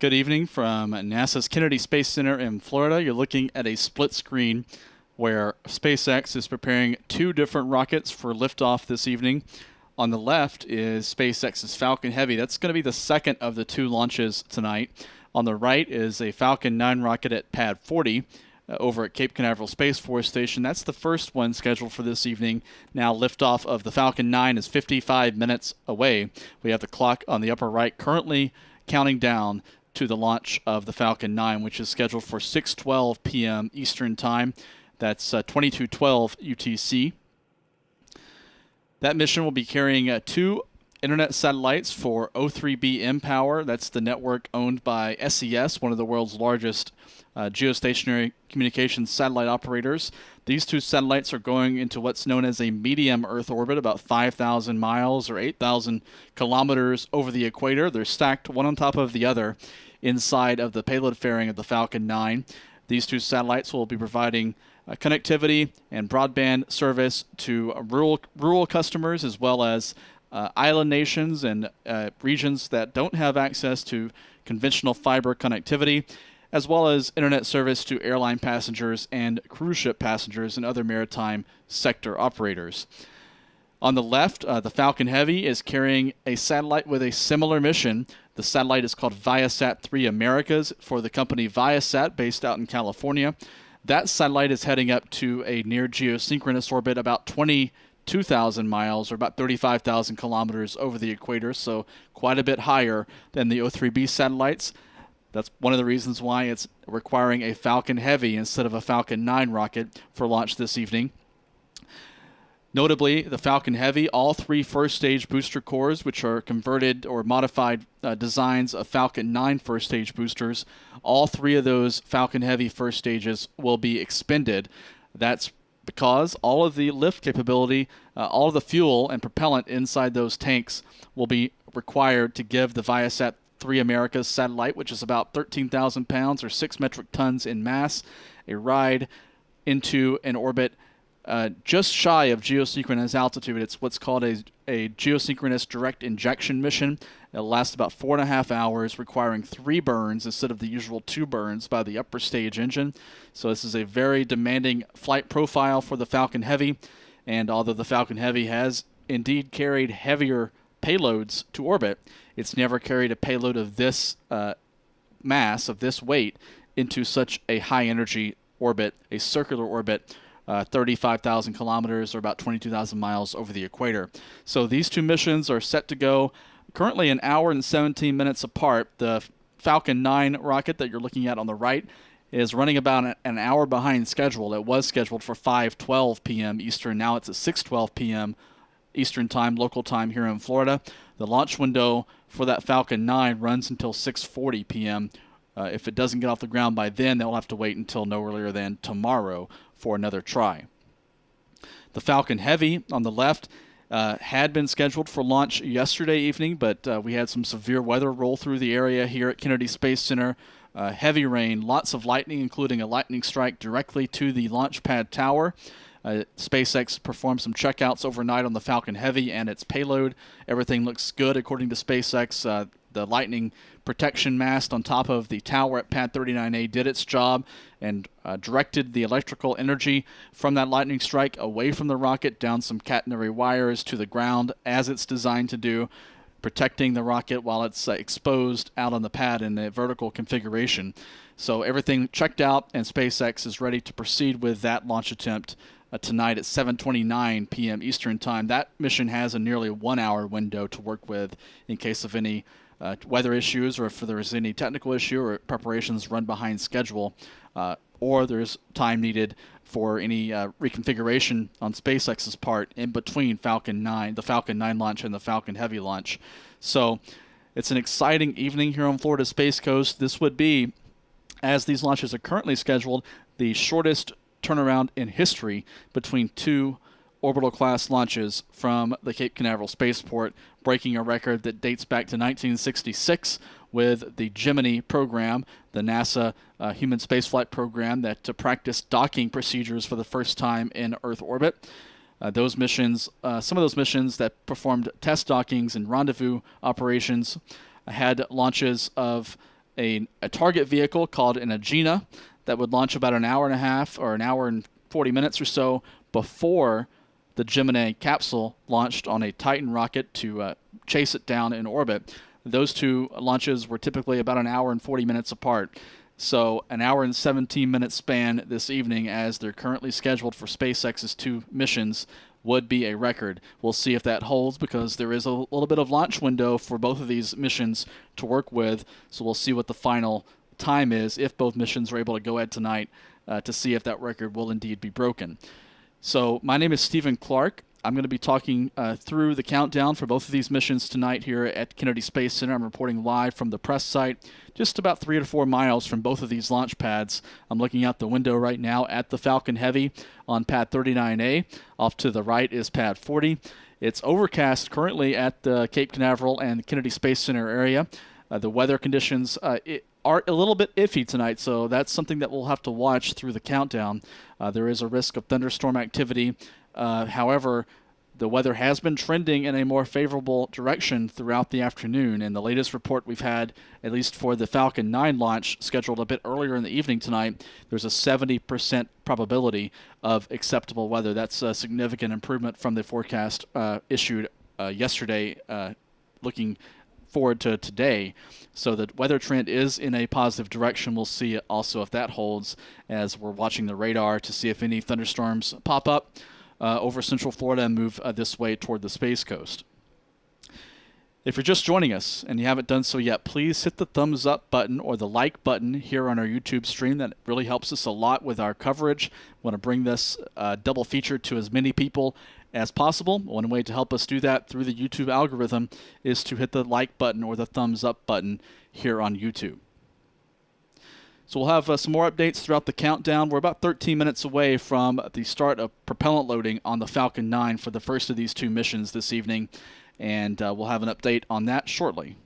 Good evening from NASA's Kennedy Space Center in Florida. You're looking at a split screen where SpaceX is preparing two different rockets for liftoff this evening. On the left is SpaceX's Falcon Heavy. That's going to be the second of the two launches tonight. On the right is a Falcon 9 rocket at Pad 40 over at Cape Canaveral Space Force Station. That's the first one scheduled for this evening. Now liftoff of the Falcon 9 is 55 minutes away. We have the clock on the upper right currently counting down to the launch of the Falcon 9, which is scheduled for 6:12 p.m. Eastern Time. That's 22:12 UTC. That mission will be carrying two internet satellites for O3b mPOWER. That's the network owned by SES, one of the world's largest geostationary communications satellite operators. These two satellites are going into what's known as a medium Earth orbit, about 5,000 miles or 8,000 kilometers over the equator. They're stacked one on top of the other inside of the payload fairing of the Falcon 9. These two satellites will be providing connectivity and broadband service to rural customers as well as island nations and regions that don't have access to conventional fiber connectivity, as well as internet service to airline passengers and cruise ship passengers and other maritime sector operators. On the left, the Falcon Heavy is carrying a satellite with a similar mission. The satellite is called ViaSat 3 Americas for the company ViaSat based out in California. That satellite is heading up to a near-geosynchronous orbit about 22,000 miles or about 35,000 kilometers over the equator, so quite a bit higher than the O3b satellites. That's one of the reasons why it's requiring a Falcon Heavy instead of a Falcon 9 rocket for launch this evening. Notably, the Falcon Heavy, all three first-stage booster cores, which are converted or modified designs of Falcon 9 first-stage boosters, all three of those Falcon Heavy first stages will be expended. That's because all of the lift capability, all of the fuel and propellant inside those tanks will be required to give the ViaSat 3 Americas satellite, which is about 13,000 pounds or 6 metric tons in mass, a ride into an orbit just shy of geosynchronous altitude. It's what's called a geosynchronous direct injection mission. It'll last about 4.5 hours, requiring 3 burns instead of the usual 2 burns by the upper stage engine. So this is a very demanding flight profile for the Falcon Heavy. And although the Falcon Heavy has indeed carried heavier payloads to orbit, it's never carried a payload of this mass, of this weight, into such a high-energy orbit, a circular orbit, 35,000 kilometers or about 22,000 miles over the equator. So these two missions are set to go currently an hour and 17 minutes apart. The Falcon 9 rocket that you're looking at on the right is running about an hour behind schedule. It was scheduled for 5:12 p.m. Eastern. Now it's at 6:12 p.m. Eastern Time, local time here in Florida. The launch window for that Falcon 9 runs until 6:40 p.m. If it doesn't get off the ground by then, they'll have to wait until no earlier than tomorrow for another try. The Falcon Heavy on the left had been scheduled for launch yesterday evening, but we had some severe weather roll through the area here at Kennedy Space Center. Heavy rain, lots of lightning, including a lightning strike directly to the launch pad tower. SpaceX performed some checkouts overnight on the Falcon Heavy and its payload. Everything looks good according to SpaceX. The lightning protection mast on top of the tower at Pad 39A did its job and directed the electrical energy from that lightning strike away from the rocket down some catenary wires to the ground as it's designed to do, protecting the rocket while it's exposed out on the pad in a vertical configuration. So everything checked out, and SpaceX is ready to proceed with that launch attempt tonight at 7:29 p.m. Eastern Time. That mission has a nearly 1-hour window to work with in case of any weather issues, or if there's any technical issue or preparations run behind schedule, or there's time needed for any reconfiguration on SpaceX's part in between the Falcon 9 launch and the Falcon Heavy launch. So it's an exciting evening here on Florida Space Coast. This would be, as these launches are currently scheduled, the shortest turnaround in history between two orbital-class launches from the Cape Canaveral spaceport, breaking a record that dates back to 1966 with the Gemini program, the NASA human spaceflight program that practiced docking procedures for the first time in Earth orbit. Those missions, some of those missions that performed test dockings and rendezvous operations, had launches of a target vehicle called an Agena that would launch about an hour and a half or an hour and 40 minutes or so before the Gemini capsule launched on a Titan rocket to chase it down in orbit. Those two launches were typically about an hour and 40 minutes apart. So an hour and 17-minute span this evening, as they're currently scheduled for SpaceX's two missions, would be a record. We'll see if that holds, because there is a little bit of launch window for both of these missions to work with. So we'll see what the final time is if both missions are able to go ahead tonight to see if that record will indeed be broken. So my name is Stephen Clark. I'm going to be talking through the countdown for both of these missions tonight here at Kennedy Space Center. I'm reporting live from the press site, just about 3 to 4 miles from both of these launch pads. I'm looking out the window right now at the Falcon Heavy on pad 39A. Off to the right is pad 40. It's overcast currently at the Cape Canaveral and Kennedy Space Center area. The weather conditions are a little bit iffy tonight, so that's something that we'll have to watch through the countdown. There is a risk of thunderstorm activity. However, the weather has been trending in a more favorable direction throughout the afternoon, and the latest report we've had, at least for the Falcon 9 launch scheduled a bit earlier in the evening tonight, there's a 70% probability of acceptable weather. That's a significant improvement from the forecast issued yesterday, looking forward to today. So the weather trend is in a positive direction. We'll see also if that holds, as we're watching the radar to see if any thunderstorms pop up over Central Florida and move this way toward the Space Coast. If you're just joining us and you haven't done so yet, please hit the thumbs up button or the like button here on our YouTube stream. That really helps us a lot with our coverage. We want to bring this double feature to as many people as possible. One way to help us do that through the YouTube algorithm is to hit the like button or the thumbs up button here on YouTube. So we'll have some more updates throughout the countdown. We're about 13 minutes away from the start of propellant loading on the Falcon 9 for the first of these two missions this evening, and we'll have an update on that shortly.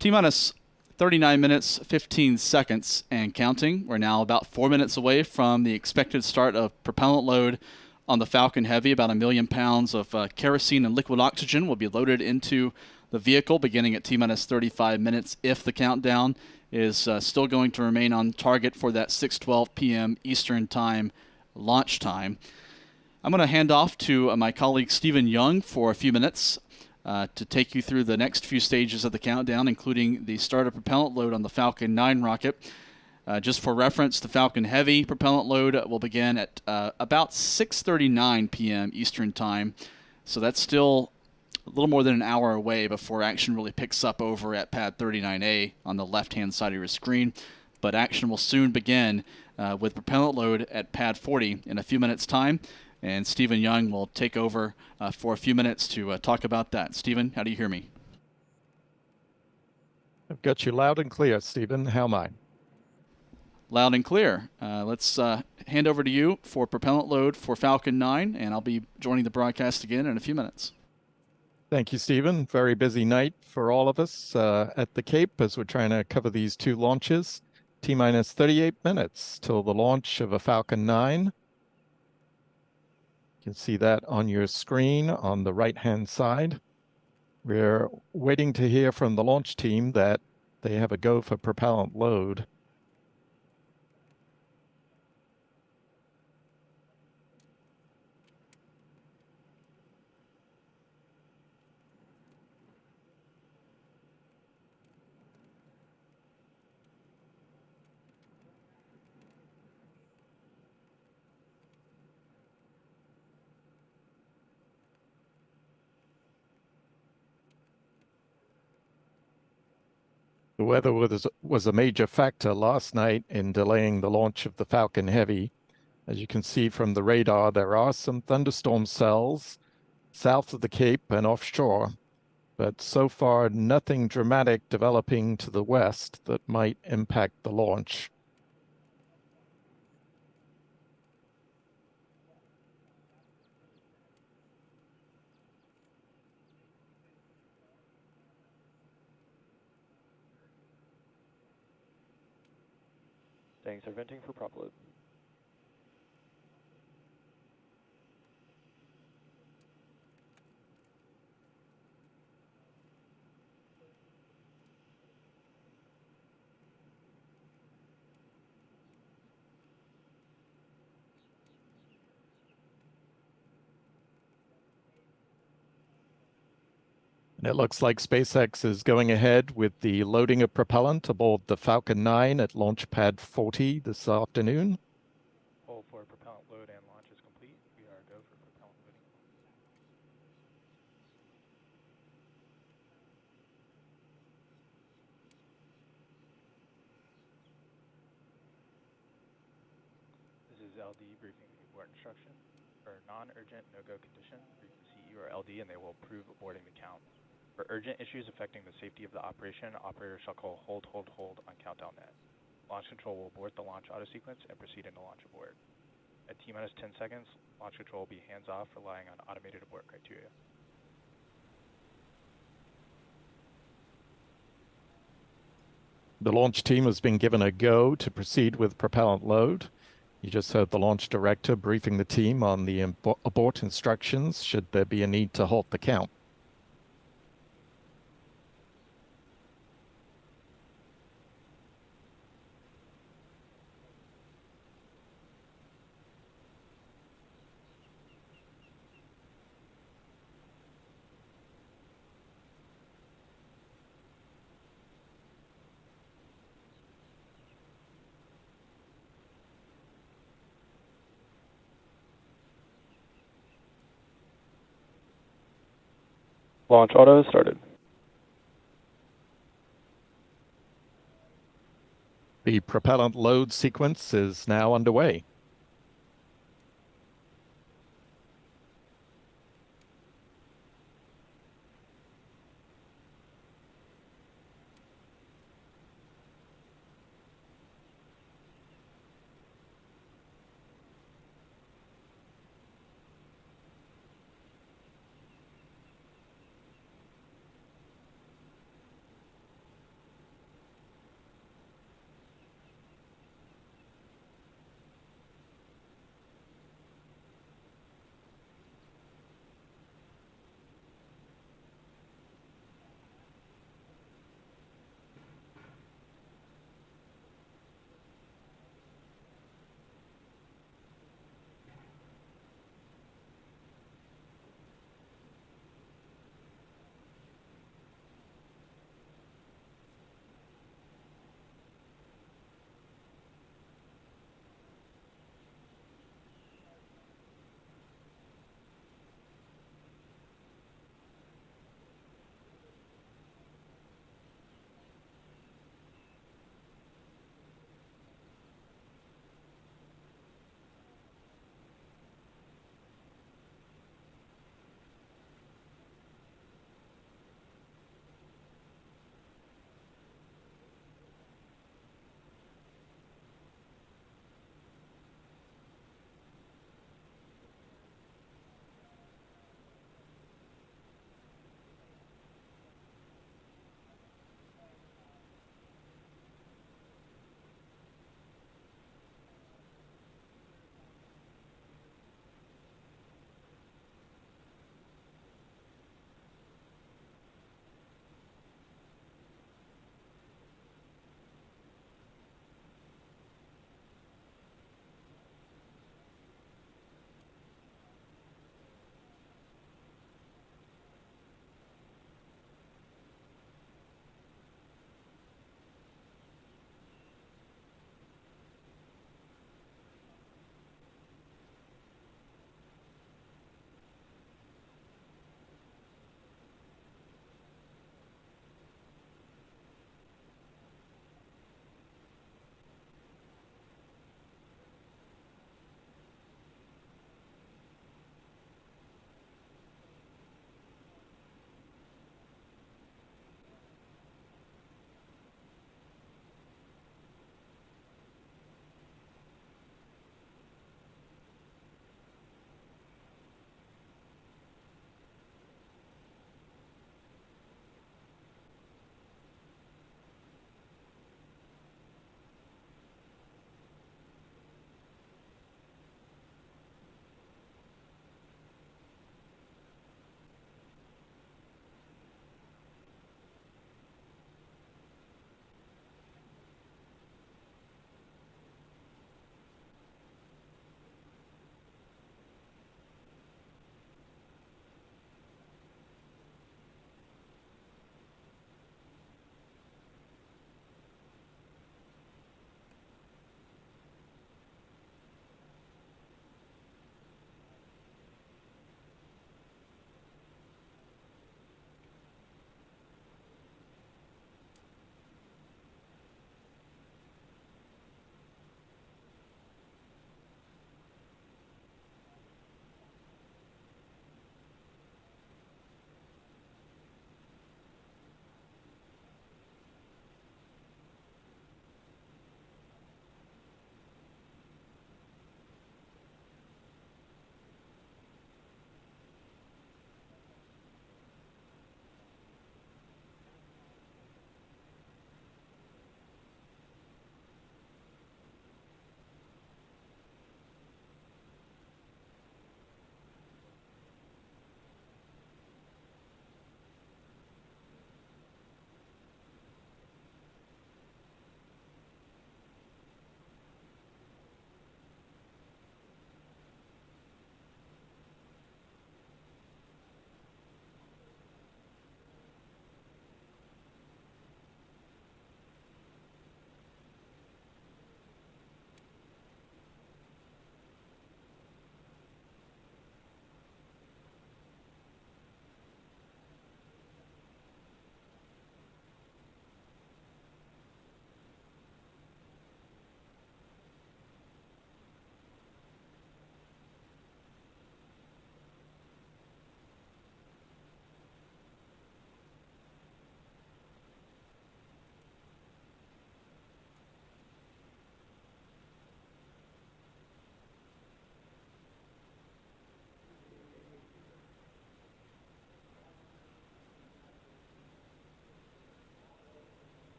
T-minus 39 minutes, 15 seconds and counting. We're now about 4 minutes away from the expected start of propellant load on the Falcon Heavy. About 1 million pounds of kerosene and liquid oxygen will be loaded into the vehicle beginning at T-minus 35 minutes if the countdown is still going to remain on target for that 6:12 p.m. Eastern Time launch time. I'm going to hand off to my colleague Stephen Young for a few minutes to take you through the next few stages of the countdown, including the start of propellant load on the Falcon 9 rocket. Just for reference, the Falcon Heavy propellant load will begin at about 6:39 p.m. Eastern Time. So that's still a little more than an hour away before action really picks up over at pad 39A on the left-hand side of your screen. But action will soon begin with propellant load at pad 40 in a few minutes' time. And Stephen Young will take over for a few minutes to talk about that. Stephen, how do you hear me? I've got you loud and clear, Stephen. How am I? Loud and clear. Let's hand over to you for propellant load for Falcon 9, and I'll be joining the broadcast again in a few minutes. Thank you, Stephen. Very busy night for all of us at the Cape as we're trying to cover these two launches. T-minus 38 minutes till the launch of a Falcon 9. You can see that on your screen on the right-hand side. We're waiting to hear from the launch team that they have a go for propellant load. The weather was a major factor last night in delaying the launch of the Falcon Heavy. As you can see from the radar, there are some thunderstorm cells south of the Cape and offshore, but so far nothing dramatic developing to the west that might impact the launch. Thanks for venting for Propellant. And it looks like SpaceX is going ahead with the loading of propellant aboard the Falcon 9 at launch pad 40 this afternoon. Hold for propellant load and launch is complete. We are go for propellant loading. This is LD briefing the abort instruction. For non-urgent no-go condition, brief the CE or LD and they will approve aborting the count. For urgent issues affecting the safety of the operation, operator shall call hold on countdown net. Launch control will abort the launch auto sequence and proceed into launch abort. At T-minus 10 seconds, launch control will be hands-off, relying on automated abort criteria. The launch team has been given a go to proceed with propellant load. You just heard the launch director briefing the team on the abort instructions should there be a need to halt the count. Launch auto started. The propellant load sequence is now underway.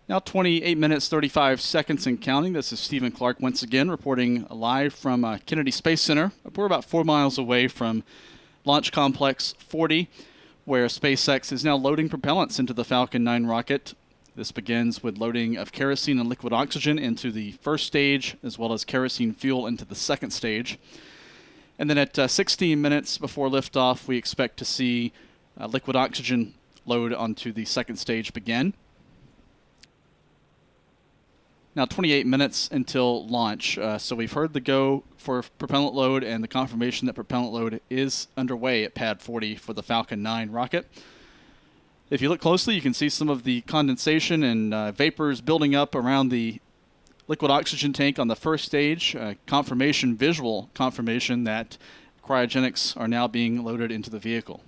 Now 28 minutes 35 seconds and counting. This is Stephen Clark once again reporting live from Kennedy Space Center. We're about 4 miles away from Launch Complex 40, where SpaceX is now loading propellants into the Falcon 9 rocket. This begins with loading of kerosene and liquid oxygen into the first stage, as well as kerosene fuel into the second stage. And then at 16 minutes before liftoff, we expect to see liquid oxygen load onto the second stage begin. Now 28 minutes until launch, so we've heard the go for propellant load and the confirmation that propellant load is underway at pad 40 for the Falcon 9 rocket. If you look closely, you can see some of the condensation and vapors building up around the liquid oxygen tank on the first stage. Visual confirmation that cryogenics are now being loaded into the vehicle.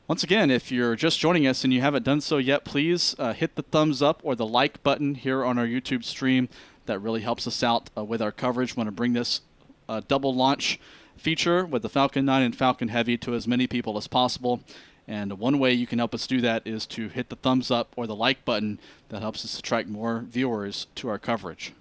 Once again, if you're just joining us and you haven't done so yet, please hit the thumbs up or the like button here on our YouTube stream. That really helps us out with our coverage. We want to bring this double launch feature with the Falcon 9 and Falcon Heavy to as many people as possible. And one way you can help us do that is to hit the thumbs up or the like button. That helps us attract more viewers to our coverage.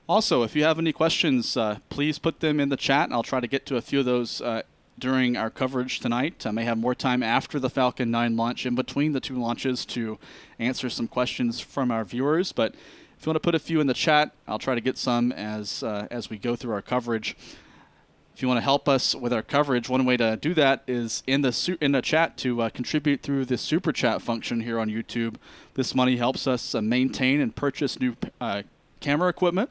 Also, if you have any questions, please put them in the chat, and I'll try to get to a few of those during our coverage tonight. I may have more time after the Falcon 9 launch, in between the two launches, to answer some questions from our viewers. But if you want to put a few in the chat, I'll try to get some as we go through our coverage. If you want to help us with our coverage, one way to do that is in the chat to contribute through the super chat function here on YouTube. This money helps us maintain and purchase new camera equipment,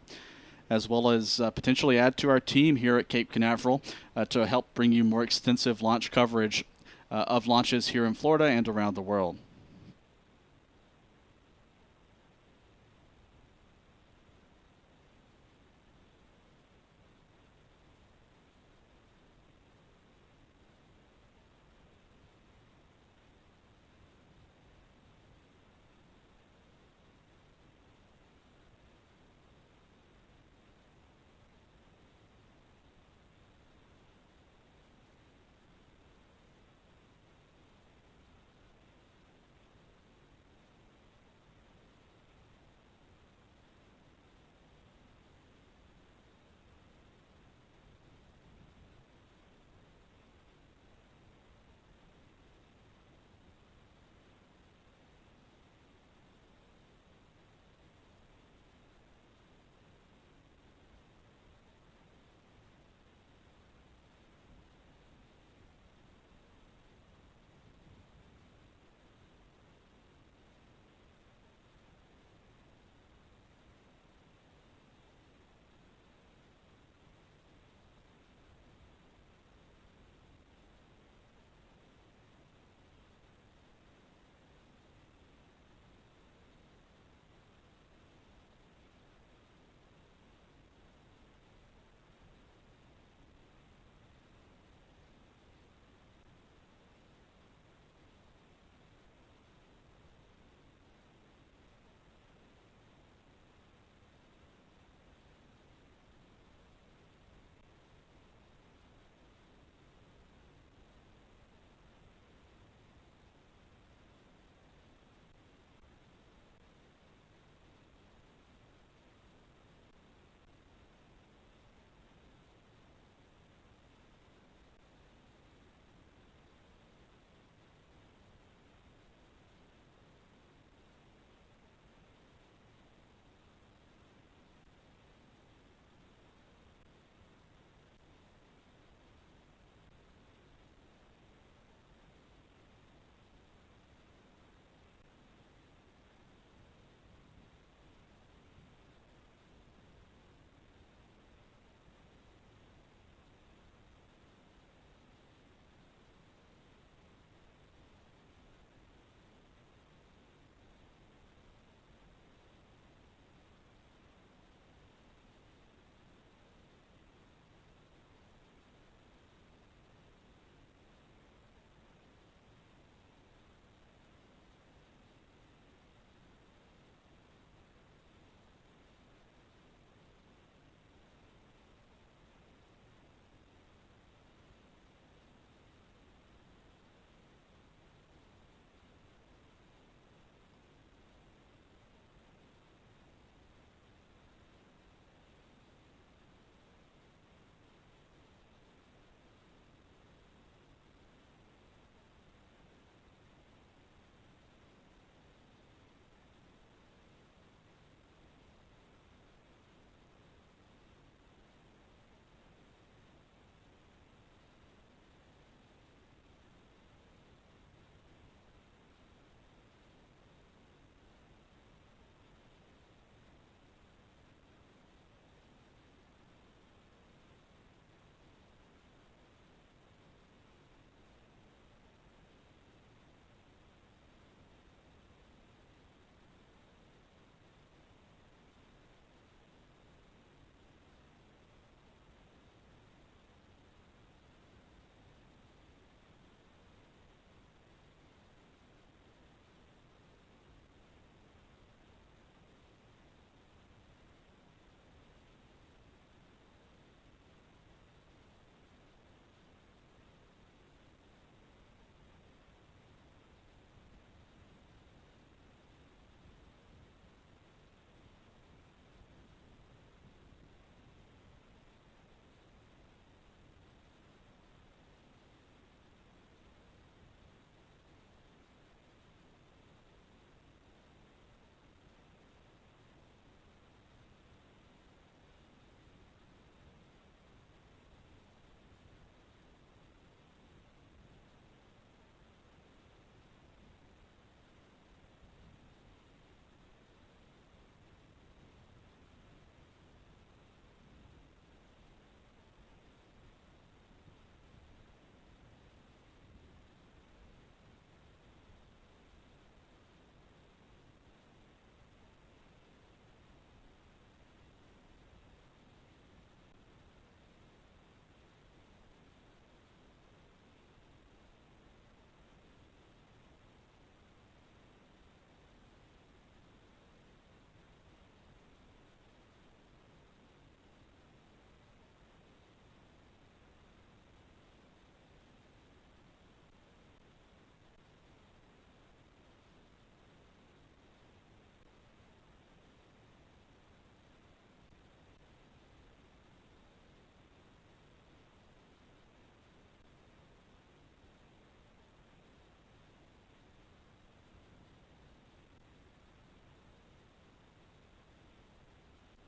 as well as potentially add to our team here at Cape Canaveral to help bring you more extensive launch coverage of launches here in Florida and around the world.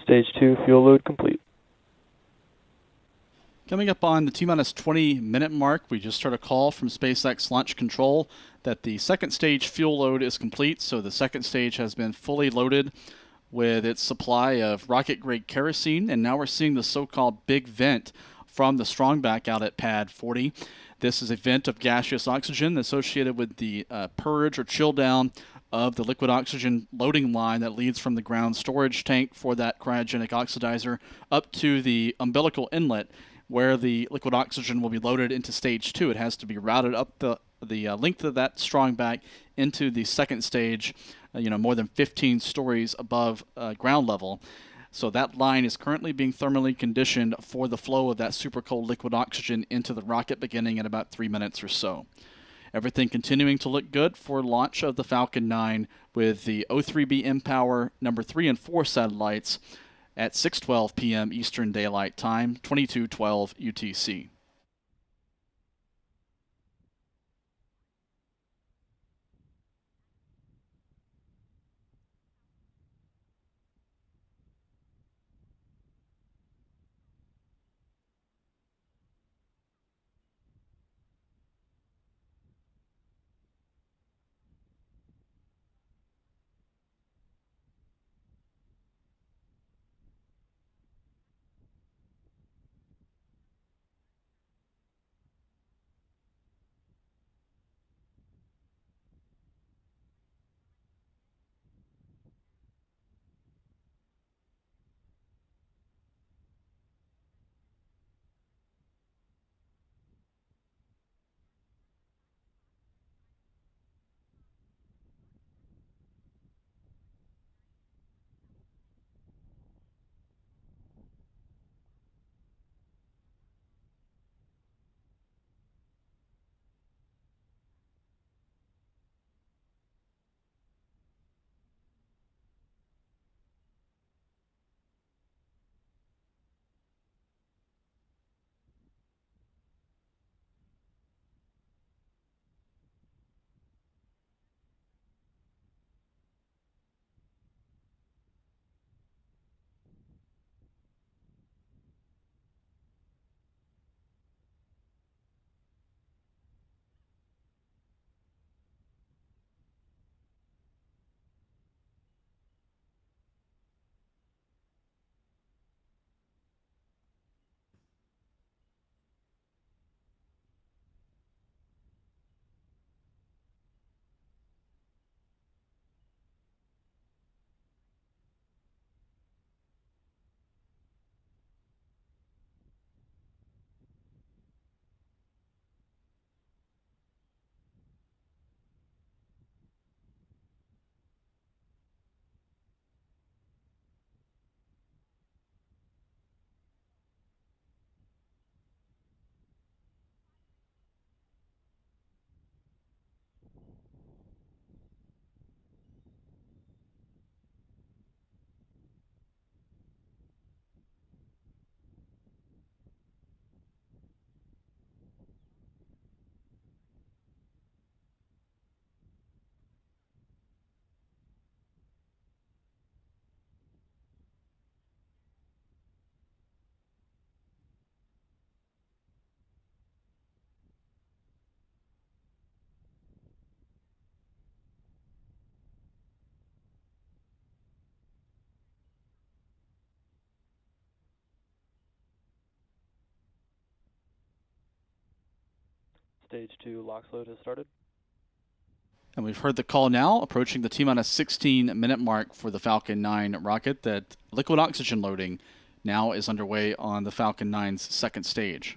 Stage 2 fuel load complete. Coming up on the T-minus 20-minute mark, we just heard a call from SpaceX Launch Control that the second stage fuel load is complete, so the second stage has been fully loaded with its supply of rocket-grade kerosene, and now we're seeing the so-called big vent from the strongback out at pad 40. This is a vent of gaseous oxygen associated with the purge or chill down of the liquid oxygen loading line that leads from the ground storage tank for that cryogenic oxidizer up to the umbilical inlet where the liquid oxygen will be loaded into stage 2. It has to be routed up the length of that strongback into the second stage, more than 15 stories above ground level. So that line is currently being thermally conditioned for the flow of that super cold liquid oxygen into the rocket beginning in about 3 minutes or so. Everything continuing to look good for launch of the Falcon 9 with the O3B mPOWER number 3 and 4 satellites at 6:12 p.m. Eastern Daylight Time, 22:12 UTC. Stage 2 LOX load has started. And we've heard the call now, approaching the T-minus 16-minute mark for the Falcon 9 rocket, that liquid oxygen loading now is underway on the Falcon 9's second stage.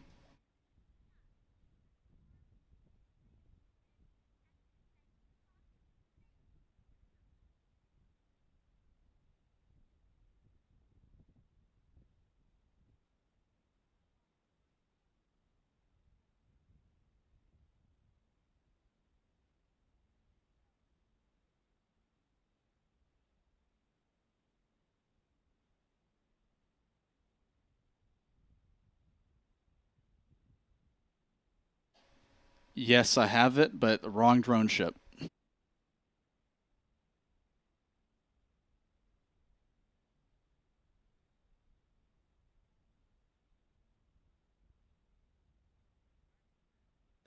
Yes, I have it, but the wrong drone ship.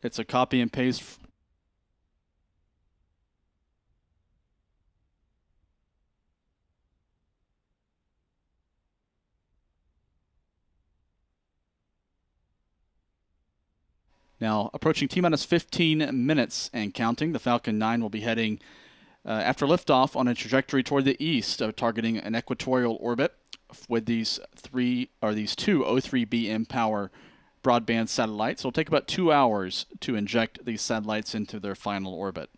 It's a copy and paste. Now, approaching T-minus 15 minutes and counting, the Falcon 9 will be heading after liftoff on a trajectory toward the east, targeting an equatorial orbit with these two O3b mPOWER broadband satellites. It'll take about 2 hours to inject these satellites into their final orbit.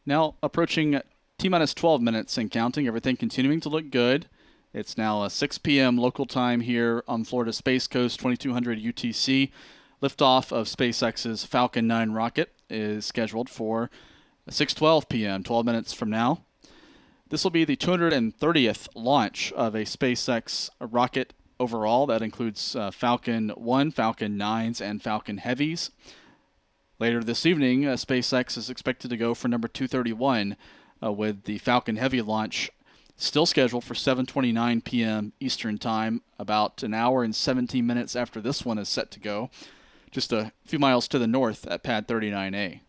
Now approaching T-minus 12 minutes and counting, everything continuing to look good. It's now 6 p.m. local time here on Florida Space Coast, 2200 UTC. Liftoff of SpaceX's Falcon 9 rocket is scheduled for 6:12 p.m., 12 minutes from now. This will be the 230th launch of a SpaceX rocket overall. That includes Falcon 1, Falcon 9s, and Falcon Heavies. Later this evening, SpaceX is expected to go for number 231 with the Falcon Heavy launch still scheduled for 7:29 p.m. Eastern Time, about an hour and 17 minutes after this one is set to go, just a few miles to the north at Pad 39A.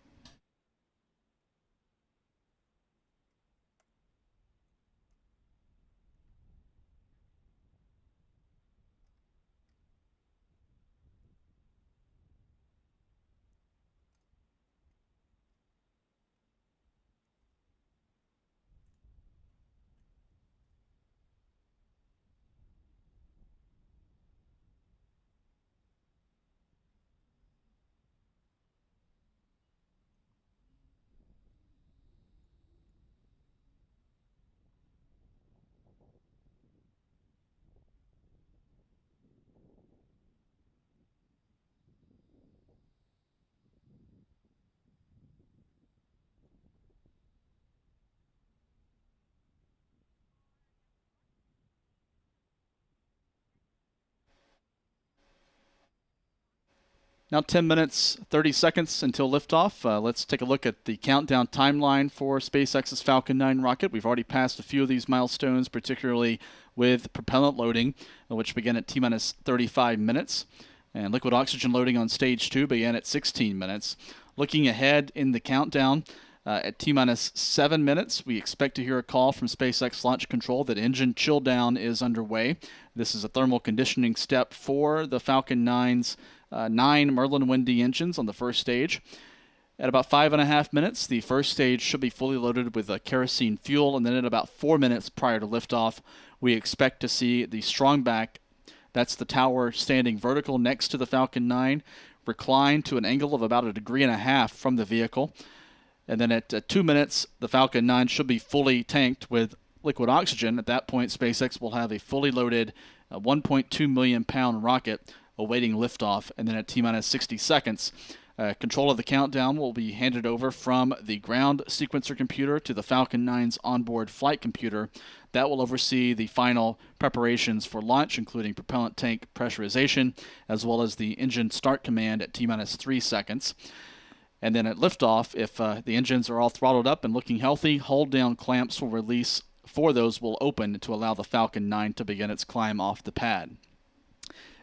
Now 10 minutes, 30 seconds until liftoff. Let's take a look at the countdown timeline for SpaceX's Falcon 9 rocket. We've already passed a few of these milestones, particularly with propellant loading, which began at T-minus 35 minutes. And liquid oxygen loading on stage 2 began at 16 minutes. Looking ahead in the countdown, at T-minus 7 minutes, we expect to hear a call from SpaceX Launch Control that engine chill down is underway. This is a thermal conditioning step for the Falcon 9's 9 Merlin Windy engines on the first stage. At about 5.5 minutes, the first stage should be fully loaded with kerosene fuel, and then at about 4 minutes prior to liftoff, we expect to see the strong back, that's the tower standing vertical next to the Falcon 9, recline to an angle of about 1.5 degrees from the vehicle. And then at 2 minutes, the Falcon 9 should be fully tanked with liquid oxygen. At that point, SpaceX will have a fully loaded 1.2 million pound rocket awaiting liftoff. And then at T-minus 60 seconds, control of the countdown will be handed over from the ground sequencer computer to the Falcon 9's onboard flight computer. That will oversee the final preparations for launch, including propellant tank pressurization, as well as the engine start command at T-minus 3 seconds. And then at liftoff, if the engines are all throttled up and looking healthy, hold-down clamps will release. 4 of those will open to allow the Falcon 9 to begin its climb off the pad.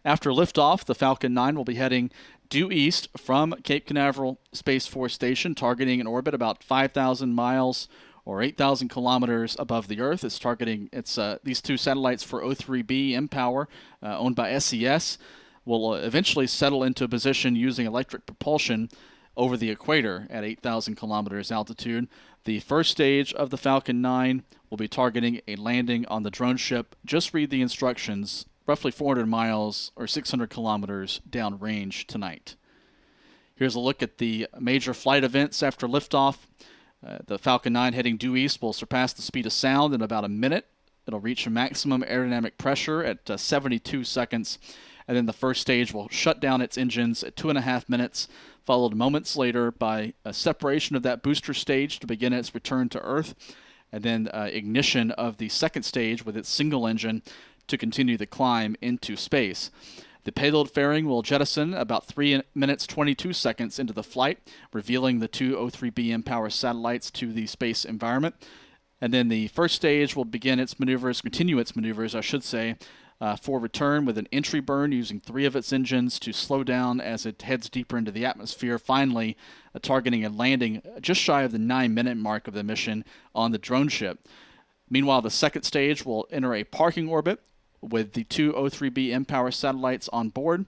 After liftoff, the Falcon 9 will be heading due east from Cape Canaveral Space Force Station, targeting an orbit about 5,000 miles or 8,000 kilometers above the Earth. It's targeting these 2 satellites for O3B mPOWER, owned by SES, will eventually settle into a position using electric propulsion over the equator at 8,000 kilometers altitude. The first stage of the Falcon 9 will be targeting a landing on the drone ship. Just read the instructions, roughly 400 miles or 600 kilometers downrange tonight. Here's a look at the major flight events after liftoff. The Falcon 9 heading due east will surpass the speed of sound in about a minute. It'll reach a maximum aerodynamic pressure at 72 seconds. And then the first stage will shut down its engines at 2.5 minutes, followed moments later by a separation of that booster stage to begin its return to Earth, and then ignition of the second stage with its single engine to continue the climb into space. The payload fairing will jettison about 3 minutes 22 seconds into the flight, revealing the 2 O3B mPOWER satellites to the space environment. And then the first stage will continue its maneuvers, for return with an entry burn using 3 of its engines to slow down as it heads deeper into the atmosphere, finally targeting a landing just shy of the 9-minute mark of the mission on the drone ship. Meanwhile, the second stage will enter a parking orbit with the 2 O3B mPOWER satellites on board.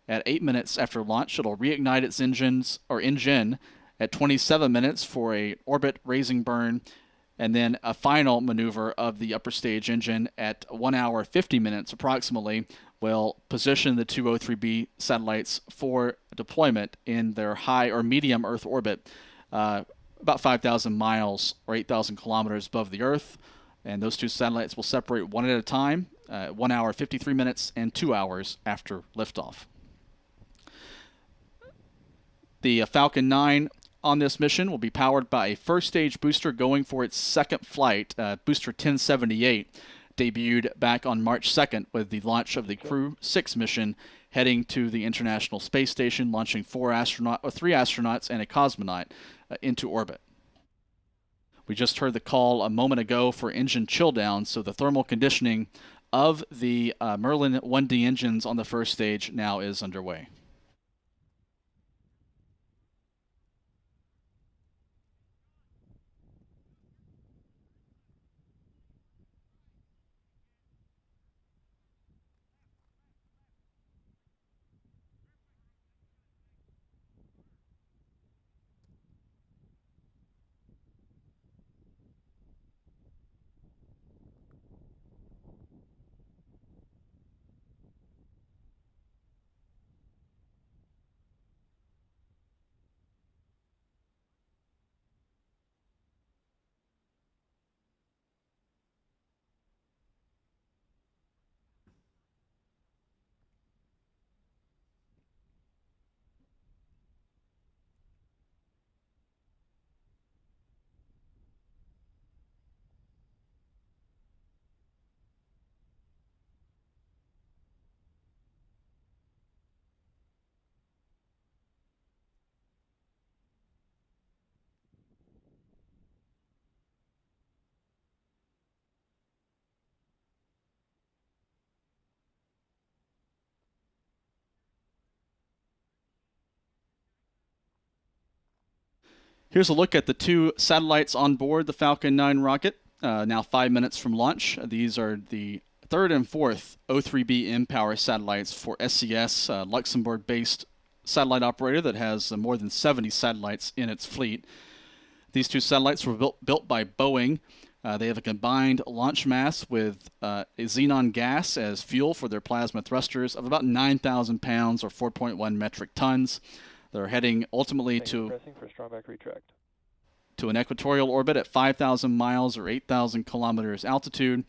At 8 minutes after launch, it'll reignite its engine at 27 minutes for a orbit raising burn, and then a final maneuver of the upper stage engine at 1 hour 50 minutes approximately will position the 2 O3B satellites for deployment in their high or medium Earth orbit, about 5,000 miles or 8,000 kilometers above the Earth. And those 2 satellites will separate one at a time, 1 hour 53 minutes and 2 hours after liftoff. The Falcon 9 on this mission will be powered by a first stage booster going for its second flight, booster 1078, debuted back on March 2nd with the launch of the Crew 6 mission heading to the International Space Station, launching 3 astronauts and a cosmonaut into orbit. We just heard the call a moment ago for engine chill down, so the thermal conditioning of the Merlin 1D engines on the first stage now is underway. Here's a look at the two satellites on board the Falcon 9 rocket, now 5 minutes from launch. These are the third and fourth O3B mPOWER satellites for SES, Luxembourg-based satellite operator that has more than 70 satellites in its fleet. These two satellites were built by Boeing. They have a combined launch mass with a xenon gas as fuel for their plasma thrusters of about 9,000 pounds or 4.1 metric tons. They're heading ultimately to an equatorial orbit at 5,000 miles or 8,000 kilometers altitude.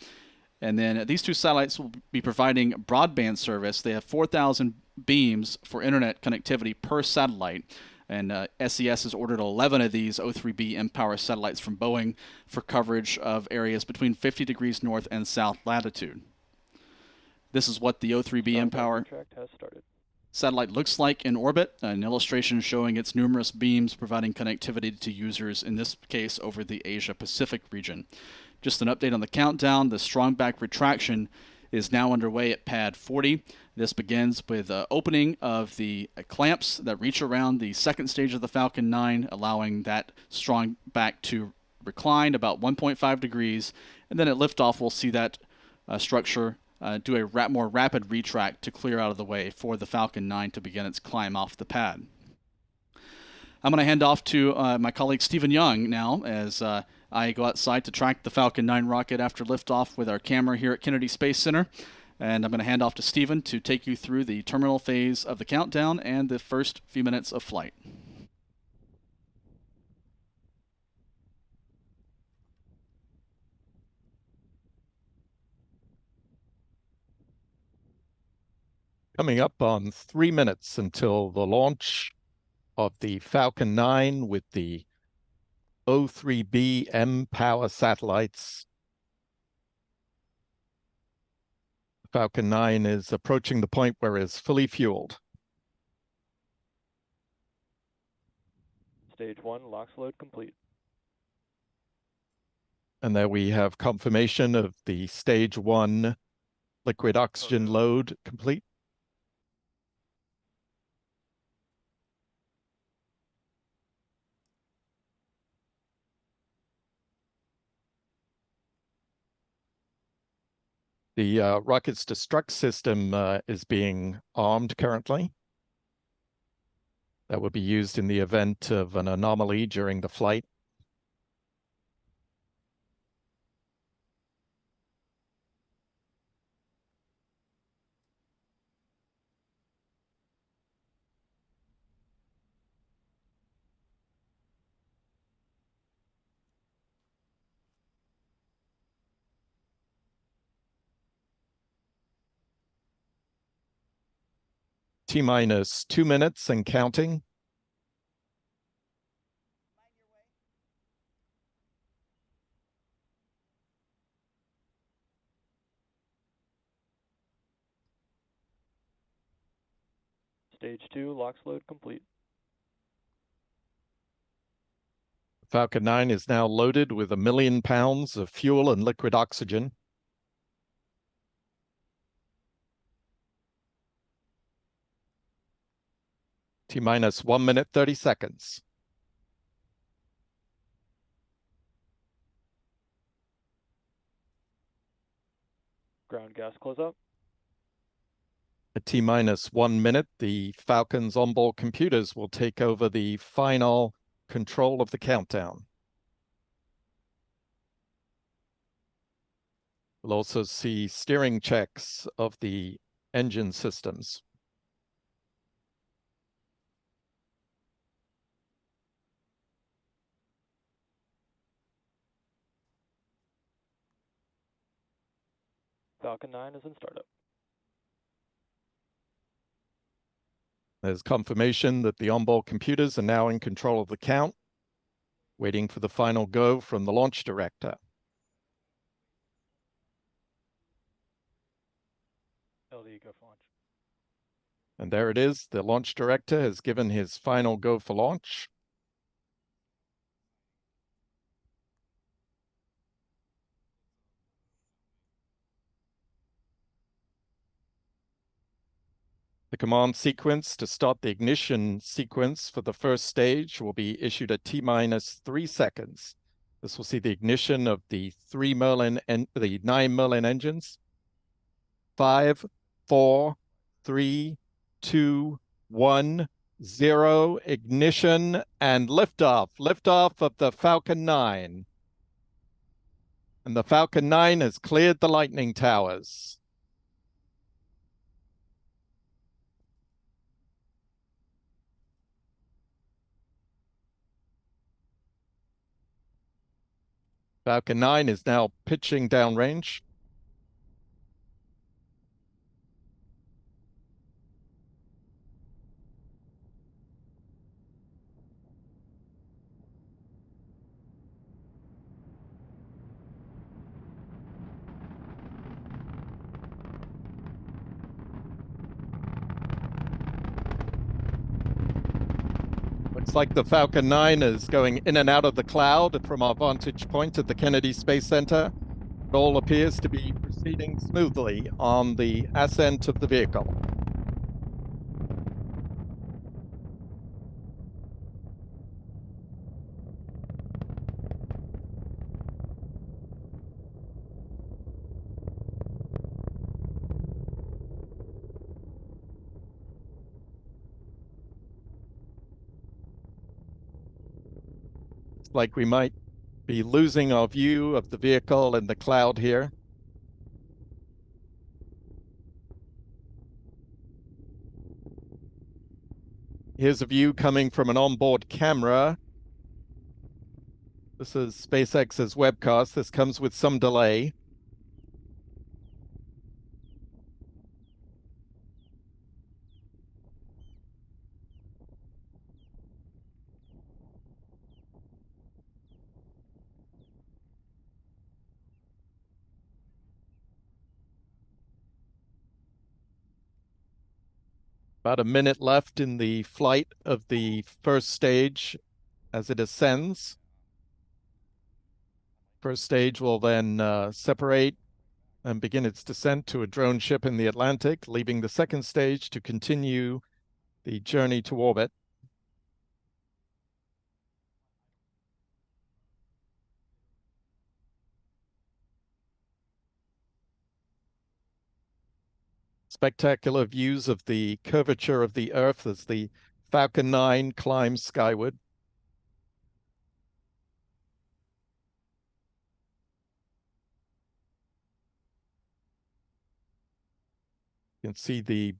And then these two satellites will be providing broadband service. They have 4,000 beams for internet connectivity per satellite. And SES has ordered 11 of these O3B mPOWER satellites from Boeing for coverage of areas between 50 degrees north and south latitude. This is what the O3B mPOWER satellite looks like in orbit, an illustration showing its numerous beams providing connectivity to users, in this case over the Asia-Pacific region. Just an update on the countdown. The strong back retraction is now underway at pad 40. This begins with opening of the clamps that reach around the second stage of the Falcon 9, allowing that strong back to recline about 1.5 degrees. And then at liftoff, we'll see that structure do a more rapid retract to clear out of the way for the Falcon 9 to begin its climb off the pad. I'm going to hand off to my colleague Stephen Young now as I go outside to track the Falcon 9 rocket after liftoff with our camera here at Kennedy Space Center. And I'm going to hand off to Stephen to take you through the terminal phase of the countdown and the first few minutes of flight. Coming up on 3 minutes until the launch of the Falcon 9 with the O3B mPOWER satellites. Falcon 9 is approaching the point where it's fully fueled. Stage 1, LOX load complete. And there we have confirmation of the stage 1 liquid oxygen load complete. The rocket's destruct system is being armed currently. That would be used in the event of an anomaly during the flight. T-minus 2 minutes and counting. Stage 2, LOX load complete. Falcon 9 is now loaded with 1 million pounds of fuel and liquid oxygen. T-minus 1 minute, 30 seconds. Ground gas closeout. At T-minus 1 minute, the Falcon's onboard computers will take over the final control of the countdown. We'll also see steering checks of the engine systems. Falcon 9 is in startup. There's confirmation that the onboard computers are now in control of the count, waiting for the final go from the launch director. LD, go for launch. And there it is. The launch director has given his final go for launch. The command sequence to start the ignition sequence for the first stage will be issued at T-minus 3 seconds. This will see the ignition of the 9 Merlin engines. 5, 4, 3, 2, 1, 0, ignition, and liftoff. Liftoff of the Falcon 9. And the Falcon 9 has cleared the lightning towers. Falcon 9 is now pitching downrange. Looks like the Falcon 9 is going in and out of the cloud from our vantage point at the Kennedy Space Center. It all appears to be proceeding smoothly on the ascent of the vehicle. It's like we might be losing our view of the vehicle in the cloud here. Here's a view coming from an onboard camera. This is SpaceX's webcast. This comes with some delay. About a minute left in the flight of the first stage as it ascends. First stage will then separate and begin its descent to a drone ship in the Atlantic, leaving the second stage to continue the journey to orbit. Spectacular views of the curvature of the Earth as the Falcon 9 climbs skyward. You can see the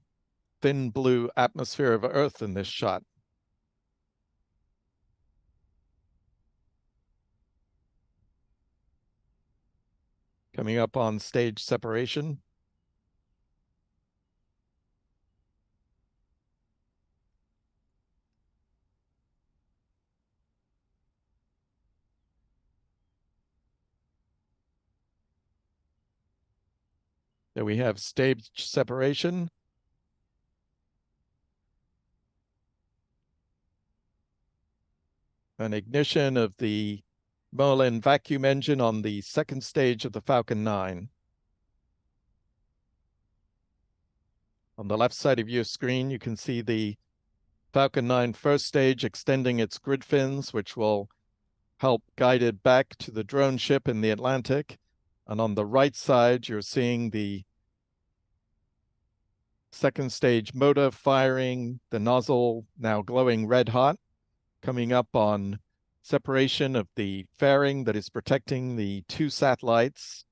thin blue atmosphere of Earth in this shot. Coming up on stage separation. There we have stage separation. An ignition of the Merlin vacuum engine on the second stage of the Falcon 9. On the left side of your screen, you can see the Falcon 9 first stage extending its grid fins, which will help guide it back to the drone ship in the Atlantic. And on the right side, you're seeing the second stage motor firing, the nozzle now glowing red hot, coming up on separation of the fairing that is protecting the two satellites.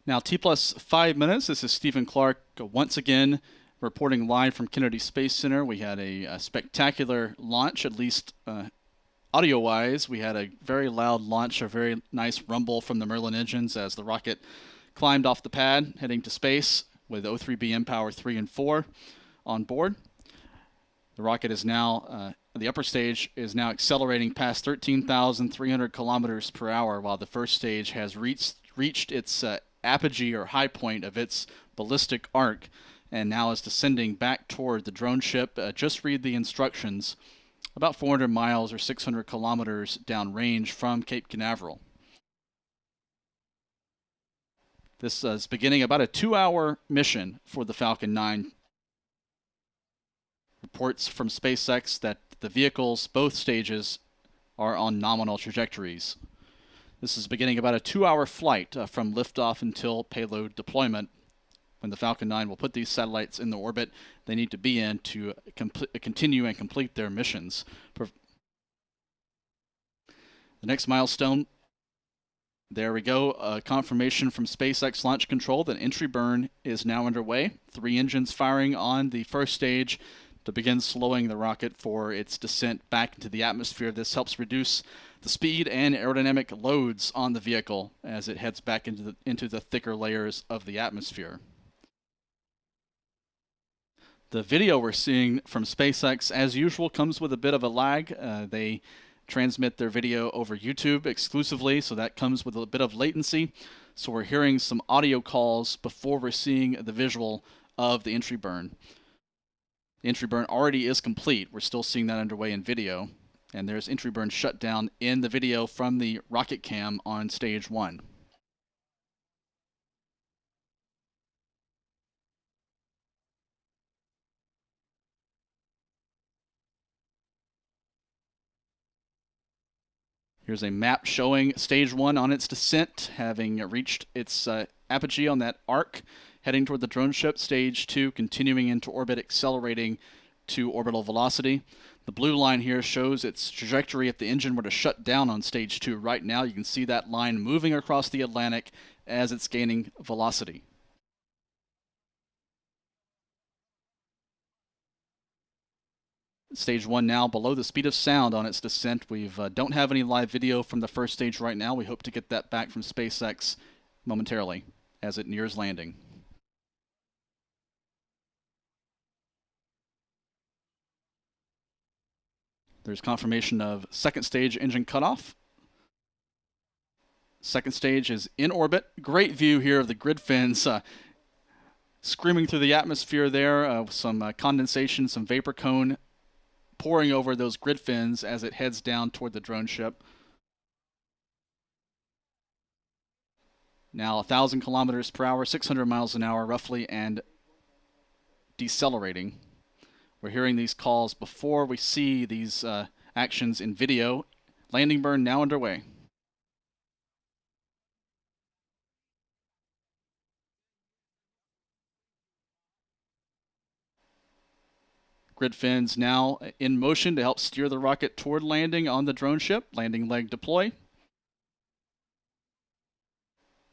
Now, T+5 minutes. This is Stephen Clark once again reporting live from Kennedy Space Center. We had a spectacular launch, at least audio-wise. We had a very loud launch, a very nice rumble from the Merlin engines as the rocket climbed off the pad, heading to space with O3B mPOWER 3 and 4 on board. The rocket is now, the upper stage is now accelerating past 13,300 kilometers per hour, while the first stage has reached its apogee or high point of its ballistic arc and now is descending back toward the drone ship. Just read the instructions. About 400 miles or 600 kilometers downrange from Cape Canaveral. This is beginning about a 2-hour mission for the Falcon 9. Reports from SpaceX that the vehicles, both stages, are on nominal trajectories. This is beginning about a 2-hour flight from liftoff until payload deployment. When the Falcon 9 will put these satellites in the orbit they need to be in to continue and complete their missions. The next milestone, there we go, confirmation from SpaceX Launch Control that entry burn is now underway. 3 engines firing on the first stage to begin slowing the rocket for its descent back into the atmosphere. This helps reduce the speed and aerodynamic loads on the vehicle as it heads back into the thicker layers of the atmosphere. The video we're seeing from SpaceX, as usual, comes with a bit of a lag. They transmit their video over YouTube exclusively, so that comes with a bit of latency. So we're hearing some audio calls before we're seeing the visual of the entry burn. The entry burn already is complete. We're still seeing that underway in video. And there's entry burn shut down in the video from the rocket cam on stage 1. Here's a map showing stage 1 on its descent, having reached its apogee on that arc, heading toward the drone ship. Stage 2 continuing into orbit, accelerating to orbital velocity. The blue line here shows its trajectory if the engine were to shut down on stage 2 right now. You can see that line moving across the Atlantic as it's gaining velocity. Stage 1 now below the speed of sound on its descent. We don't have any live video from the first stage right now. We hope to get that back from SpaceX momentarily as it nears landing. There's confirmation of second stage engine cutoff. Second stage is in orbit. Great view here of the grid fins screaming through the atmosphere there. Some condensation, some vapor cone pouring over those grid fins as it heads down toward the drone ship. Now 1,000 kilometers per hour, 600 miles an hour roughly, and decelerating. We're hearing these calls before we see these actions in video. Landing burn now underway. Grid fins now in motion to help steer the rocket toward landing on the drone ship. Landing leg deploy.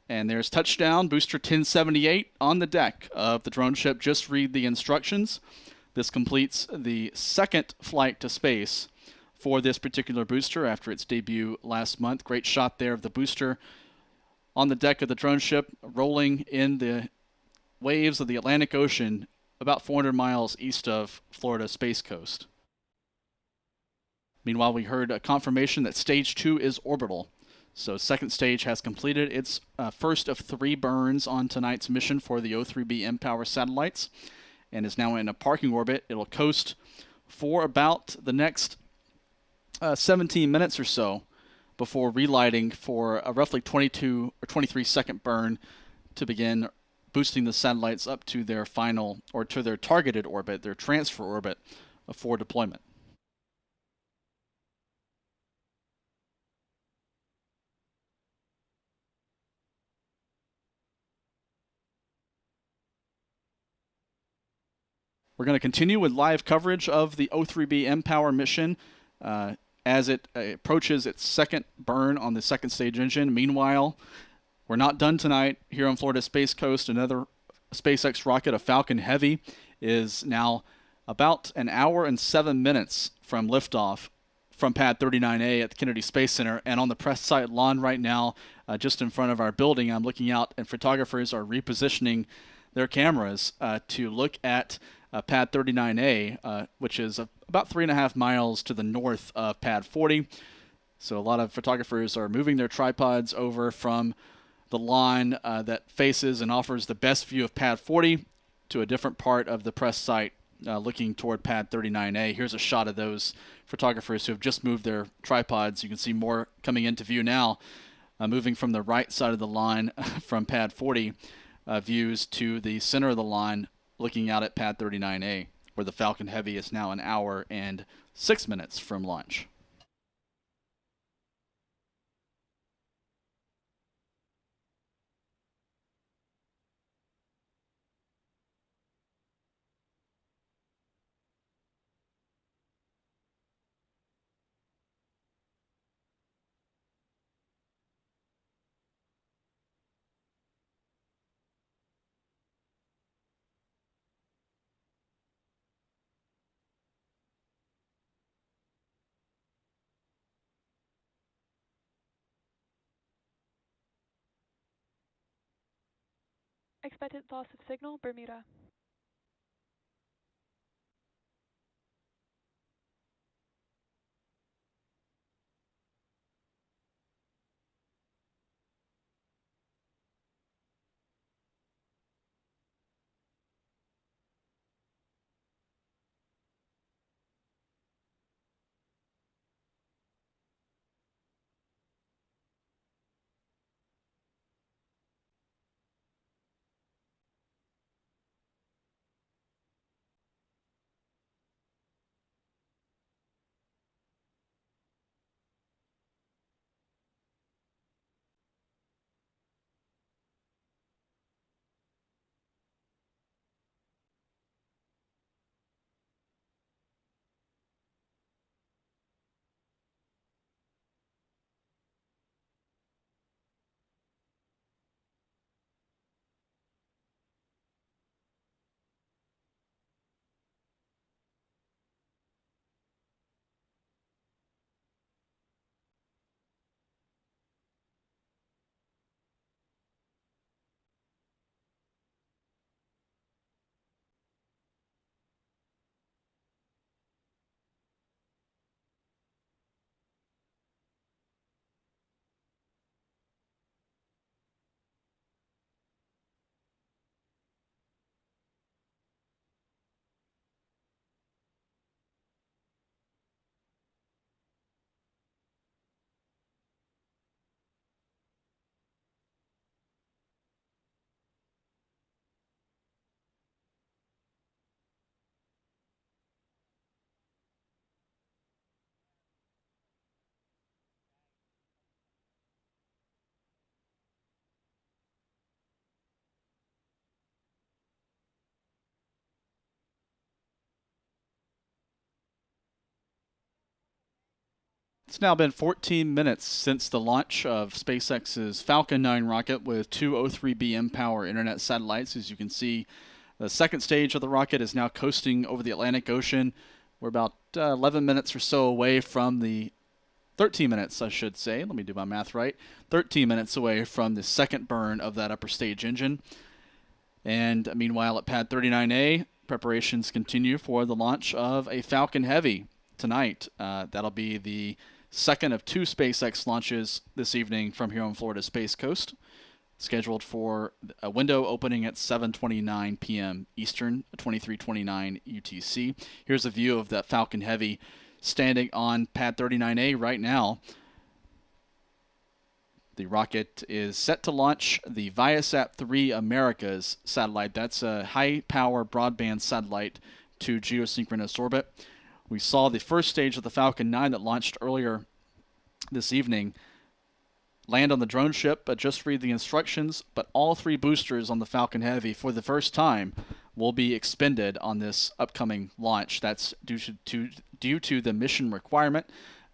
And there's touchdown, booster 1078 on the deck of the drone ship. Just read the instructions. This completes the second flight to space for this particular booster after its debut last month. Great shot there of the booster on the deck of the drone ship, rolling in the waves of the Atlantic Ocean about 400 miles east of Florida Space Coast. Meanwhile, we heard a confirmation that stage 2 is orbital. So second stage has completed its first of 3 burns on tonight's mission for the O3B mPOWER satellites and is now in a parking orbit. It'll coast for about the next 17 minutes or so before relighting for a roughly 22 or 23 second burn to begin boosting the satellites up to their final, or to their targeted orbit, their transfer orbit for deployment. We're going to continue with live coverage of the O3B mPOWER mission as it approaches its second burn on the second stage engine. Meanwhile, We're not done tonight here on Florida Space Coast. Another SpaceX rocket, a Falcon Heavy, is now about an hour and 7 minutes from liftoff from pad 39A at the Kennedy Space Center. And on the press site lawn right now, just in front of our building, I'm looking out, and photographers are repositioning their cameras to look at pad 39A, which is about 3.5 miles to the north of pad 40. So a lot of photographers are moving their tripods over from the lawn that faces and offers the best view of pad 40 to a different part of the press site looking toward pad 39A. Here's a shot of those photographers who have just moved their tripods. You can see more coming into view now, moving from the right side of the line from pad 40 views to the center of the line, looking out at pad 39A, where the Falcon Heavy is now an hour and 6 minutes from launch. Expected loss of signal, Bermuda. It's now been 14 minutes since the launch of SpaceX's Falcon 9 rocket with two O3b mPOWER internet satellites. As you can see, the second stage of the rocket is now coasting over the Atlantic Ocean. We're about 11 minutes or so away from the 13 minutes, I should say. Let me do my math right. 13 minutes away from the second burn of that upper stage engine. And meanwhile, at pad 39A, preparations continue for the launch of a Falcon Heavy tonight. That'll be the second of two SpaceX launches this evening from here on Florida Space Coast, scheduled for a window opening at 7:29 p.m. Eastern, 23:29 UTC. Here's a view of that Falcon Heavy standing on pad 39A right now. The rocket is set to launch the ViaSat 3 Americas satellite. That's a high-power broadband satellite to geosynchronous orbit. We saw the first stage of the Falcon 9 that launched earlier this evening land on the drone ship, but just read the instructions. But all three boosters on the Falcon Heavy, for the first time, will be expended on this upcoming launch. That's due to the mission requirement,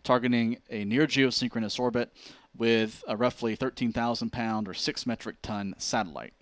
targeting a near-geosynchronous orbit with a roughly 13,000 pound or 6 metric ton satellite.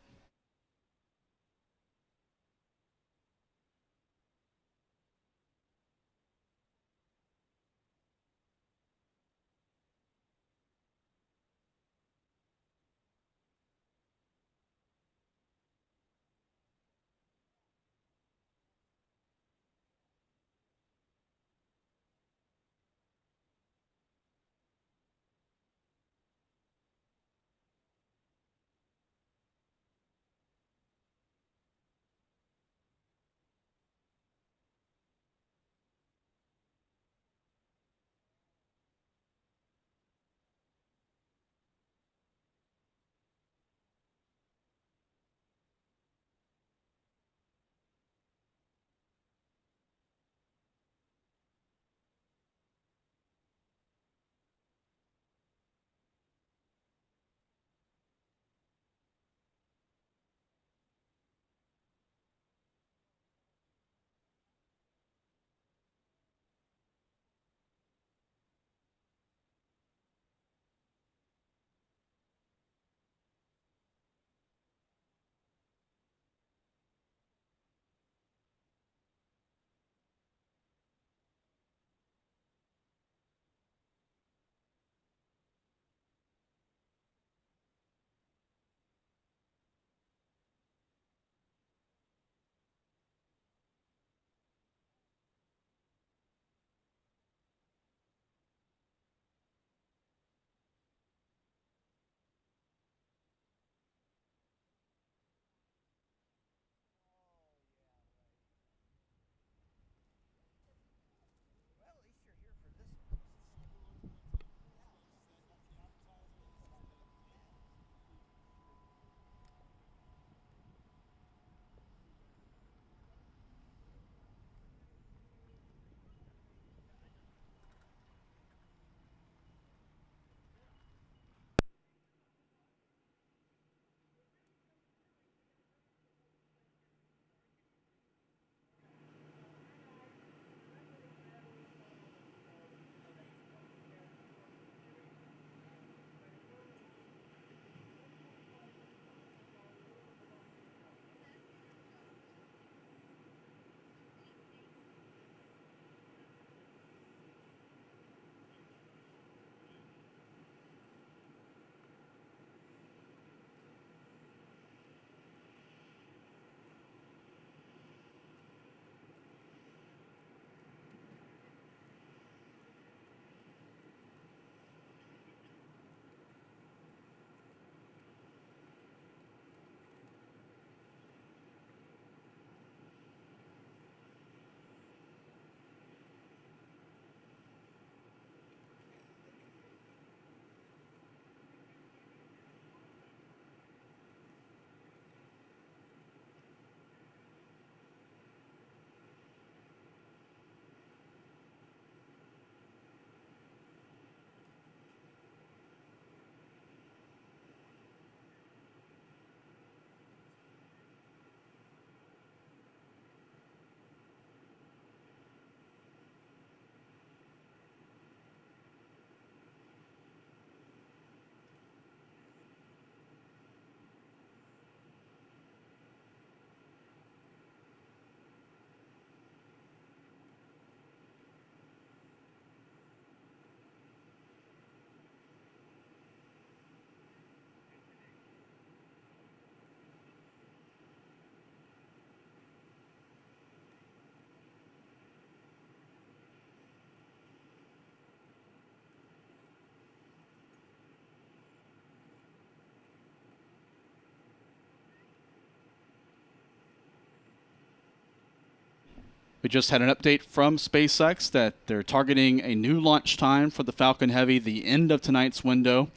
We just had an update from SpaceX that they're targeting a new launch time for the Falcon Heavy, the end of tonight's window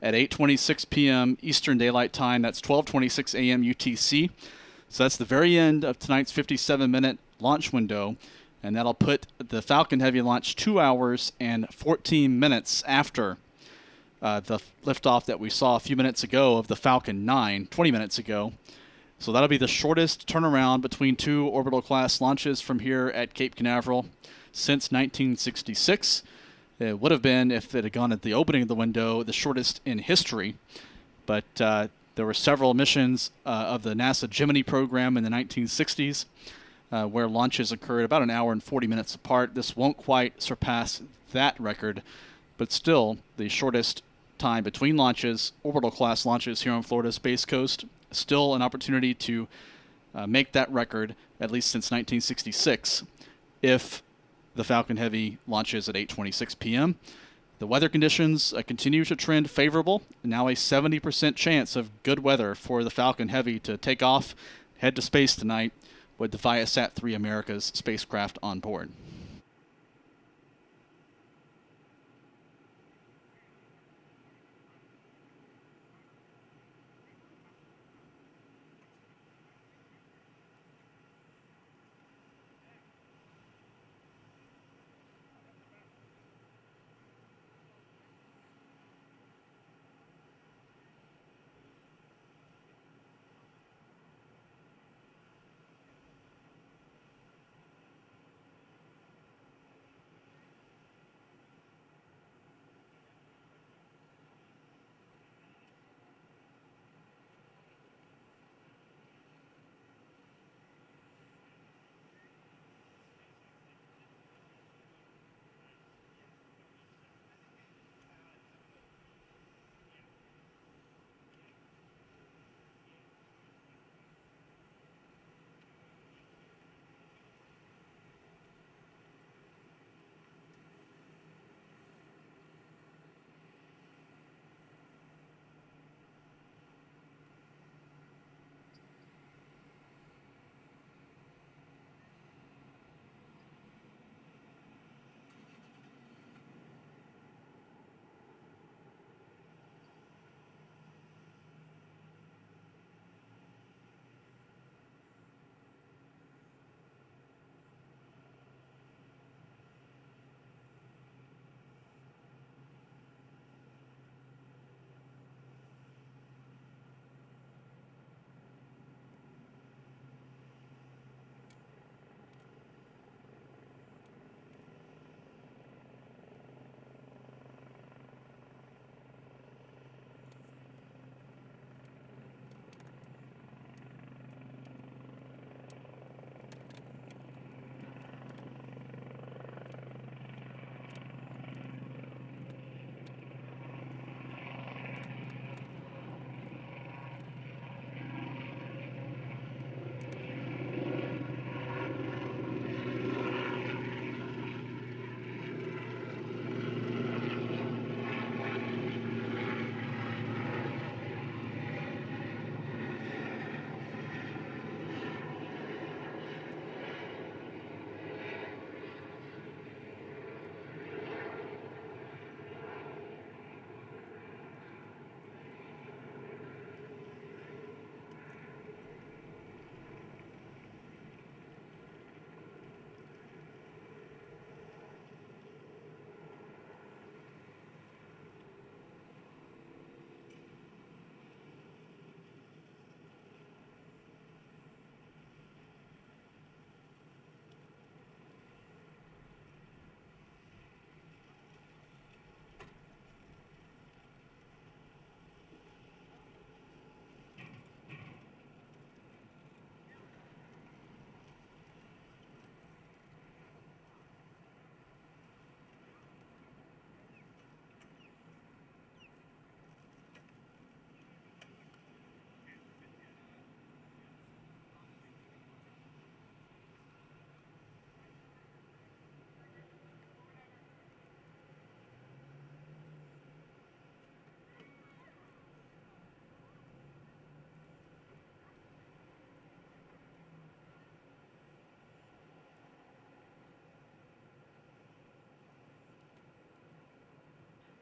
at 8:26 p.m. Eastern Daylight Time. That's 12:26 a.m. UTC. So that's the very end of tonight's 57-minute launch window, and that'll put the Falcon Heavy launch 2 hours and 14 minutes after the liftoff that we saw a few minutes ago of the Falcon 9, 20 minutes ago. So that'll be the shortest turnaround between two orbital class launches from here at Cape Canaveral since 1966. It would have been, if it had gone at the opening of the window, the shortest in history. But there were several missions of the NASA Gemini program in the 1960s where launches occurred about an hour and 40 minutes apart. This won't quite surpass that record, but still the shortest time between launches, orbital-class launches here on Florida's Space Coast. Still an opportunity to make that record, at least since 1966, if the Falcon Heavy launches at 8:26 p.m. The weather conditions continue to trend favorable. Now a 70% chance of good weather for the Falcon Heavy to take off, head to space tonight with the ViaSat 3 America's spacecraft on board.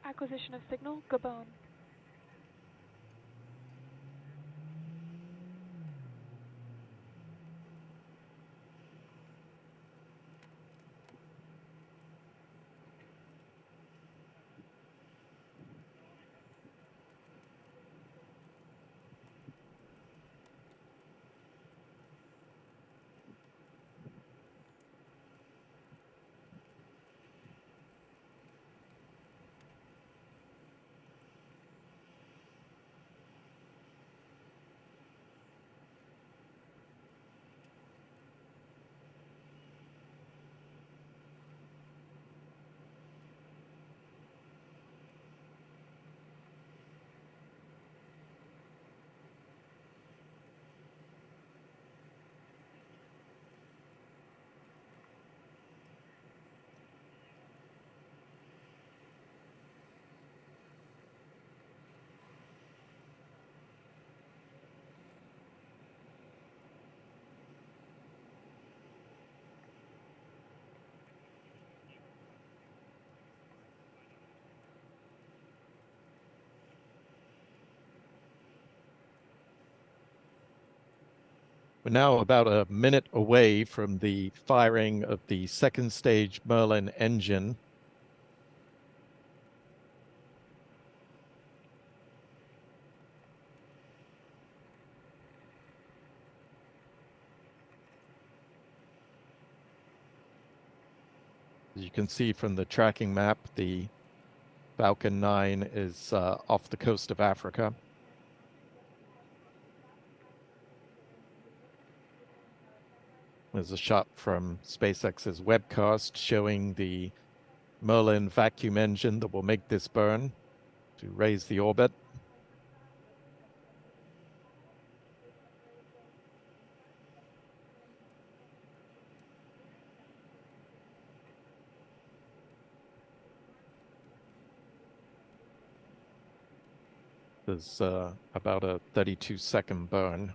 Acquisition of signal, Gabon. We're now about a minute away from the firing of the second stage Merlin engine. As you can see from the tracking map, the Falcon 9 is off the coast of Africa. There's a shot from SpaceX's webcast showing the Merlin vacuum engine that will make this burn to raise the orbit. There's about a 32-second burn.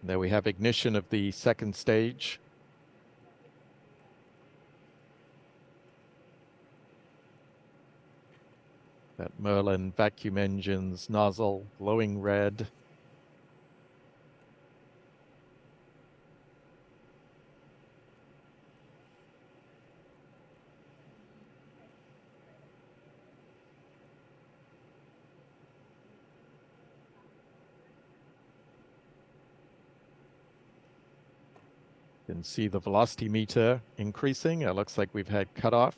There we have ignition of the second stage. That Merlin vacuum engine's nozzle glowing red. You can see the velocity meter increasing. It looks like we've had cutoff.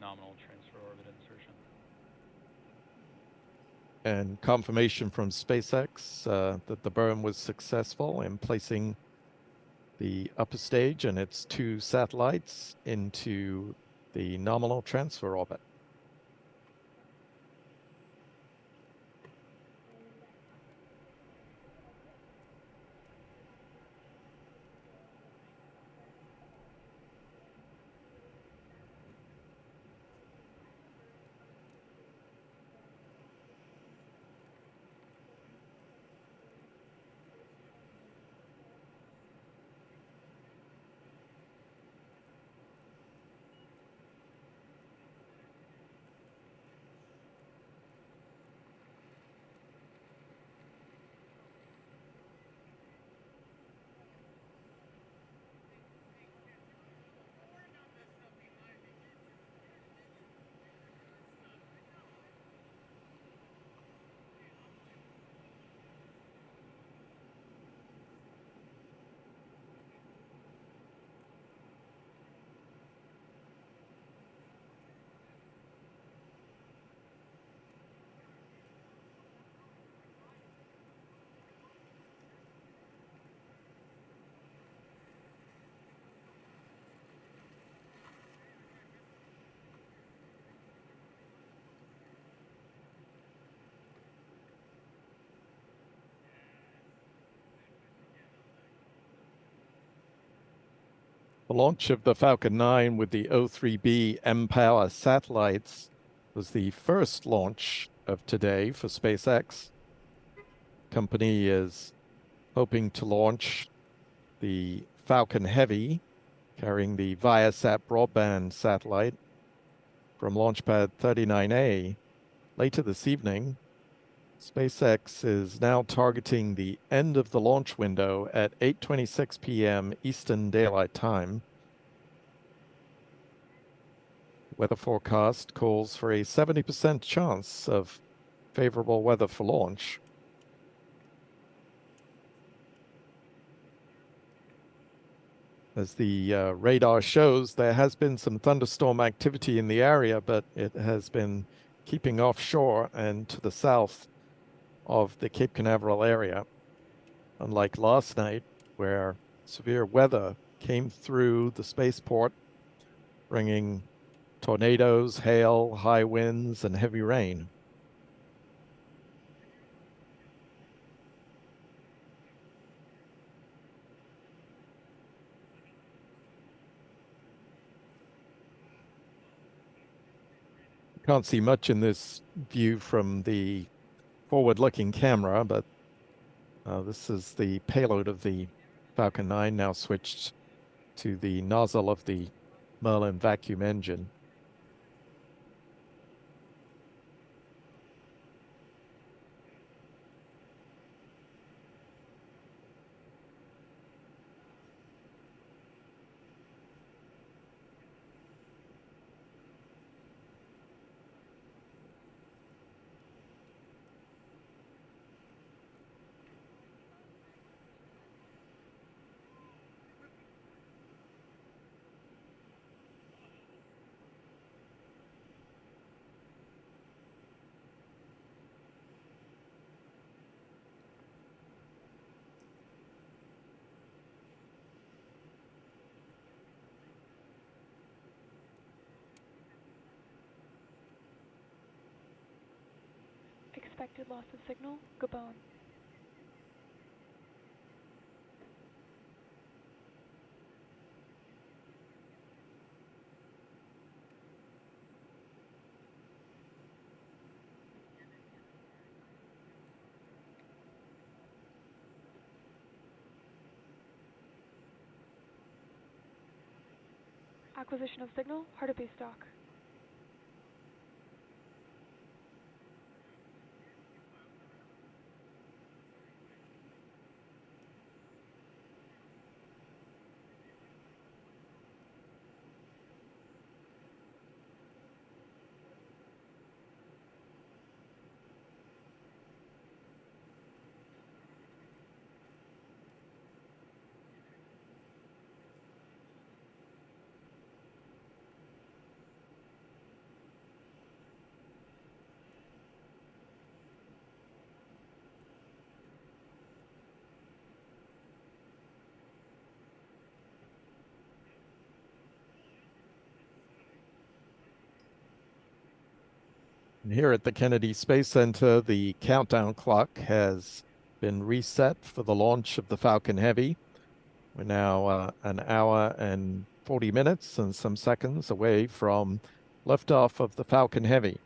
Nominal transfer orbit insertion. And confirmation from SpaceX that the burn was successful in placing the upper stage and its 2 satellites into the nominal transfer orbit. The launch of the Falcon 9 with the O3B mPOWER satellites was the first launch of today for SpaceX. The company is hoping to launch the Falcon Heavy, carrying the ViaSat broadband satellite from Launch Pad 39A later this evening. SpaceX is now targeting the end of the launch window at 8:26 p.m. Eastern Daylight Time. Weather forecast calls for a 70% chance of favorable weather for launch. As the radar shows, there has been some thunderstorm activity in the area, but it has been keeping offshore and to the south of the Cape Canaveral area, unlike last night where severe weather came through the spaceport, bringing tornadoes, hail, high winds, and heavy rain. You can't see much in this view from the forward-looking camera, but this is the payload of the Falcon 9, now switched to the nozzle of the Merlin vacuum engine. Expected loss of signal, Gabon. Acquisition of signal, hard to base stock. And here at the Kennedy Space Center, the countdown clock has been reset for the launch of the Falcon Heavy. We're now an hour and 40 minutes and some seconds away from liftoff of the Falcon Heavy.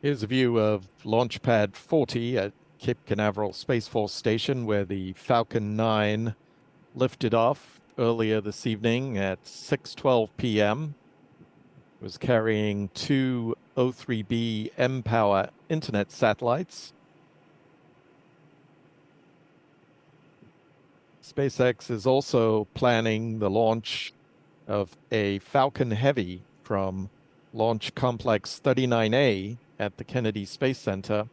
Here's a view of Launch Pad 40 at Cape Canaveral Space Force Station, where the Falcon 9 lifted off earlier this evening at 6:12 p.m. It was carrying two O3B mPOWER internet satellites. SpaceX is also planning the launch of a Falcon Heavy from Launch Complex 39A at the Kennedy Space Center.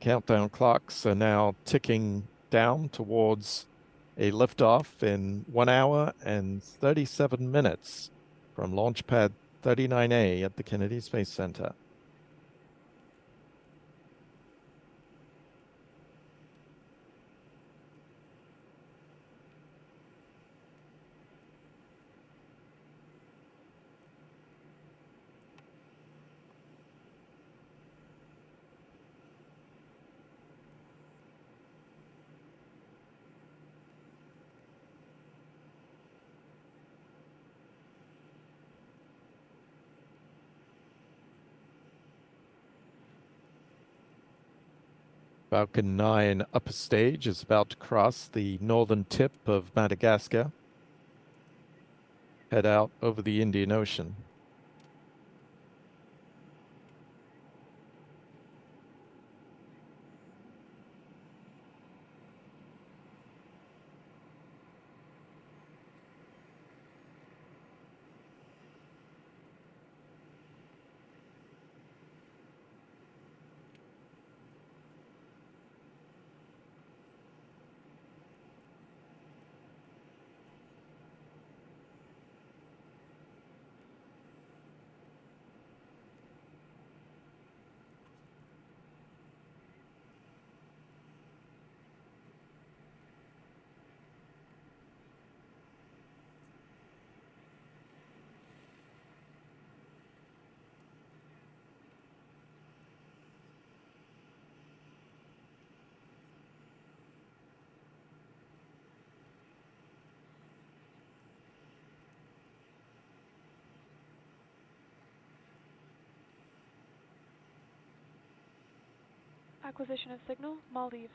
Countdown clocks are now ticking down towards a liftoff in 1 hour and 37 minutes from Launch Pad 39A at the Kennedy Space Center. Falcon 9 upper stage is about to cross the northern tip of Madagascar, head out over the Indian Ocean. Acquisition of signal, Maldives.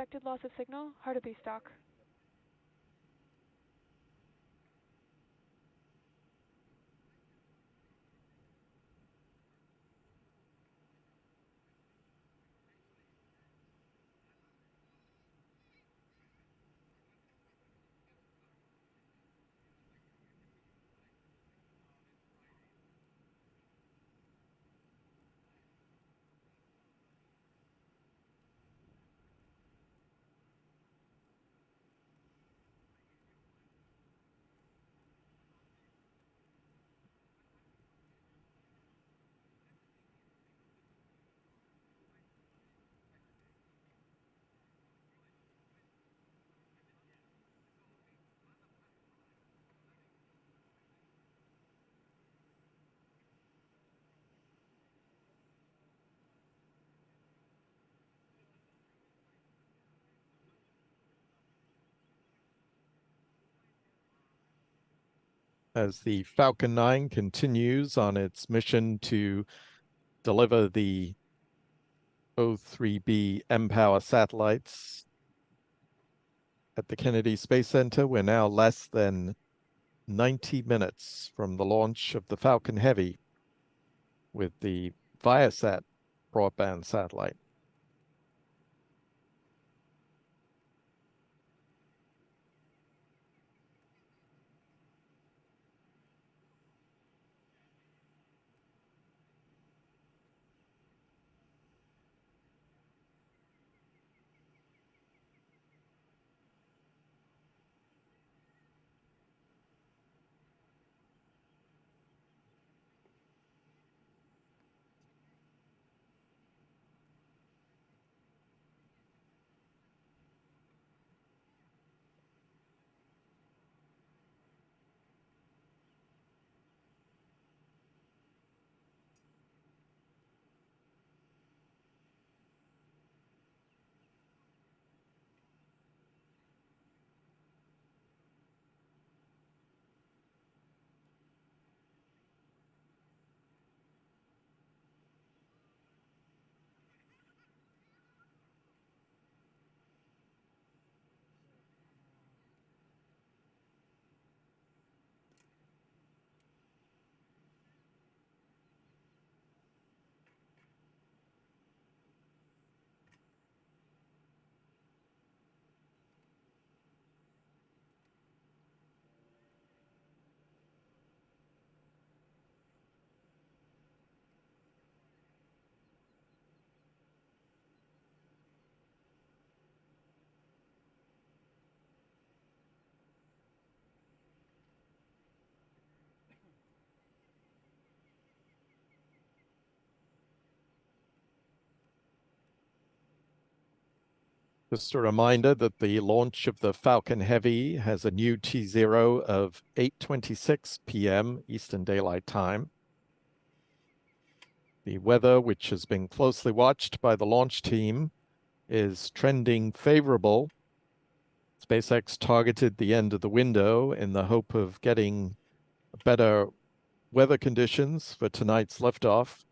Expected loss of signal, hard to be stock. As the Falcon 9 continues on its mission to deliver the O3B mPOWER satellites at the Kennedy Space Center, we're now less than 90 minutes from the launch of the Falcon Heavy with the ViaSat broadband satellite. Just a reminder that the launch of the Falcon Heavy has a new T0 of 8:26 p.m. Eastern Daylight Time. The weather, which has been closely watched by the launch team, is trending favorable. SpaceX targeted the end of the window in the hope of getting better weather conditions for tonight's liftoff.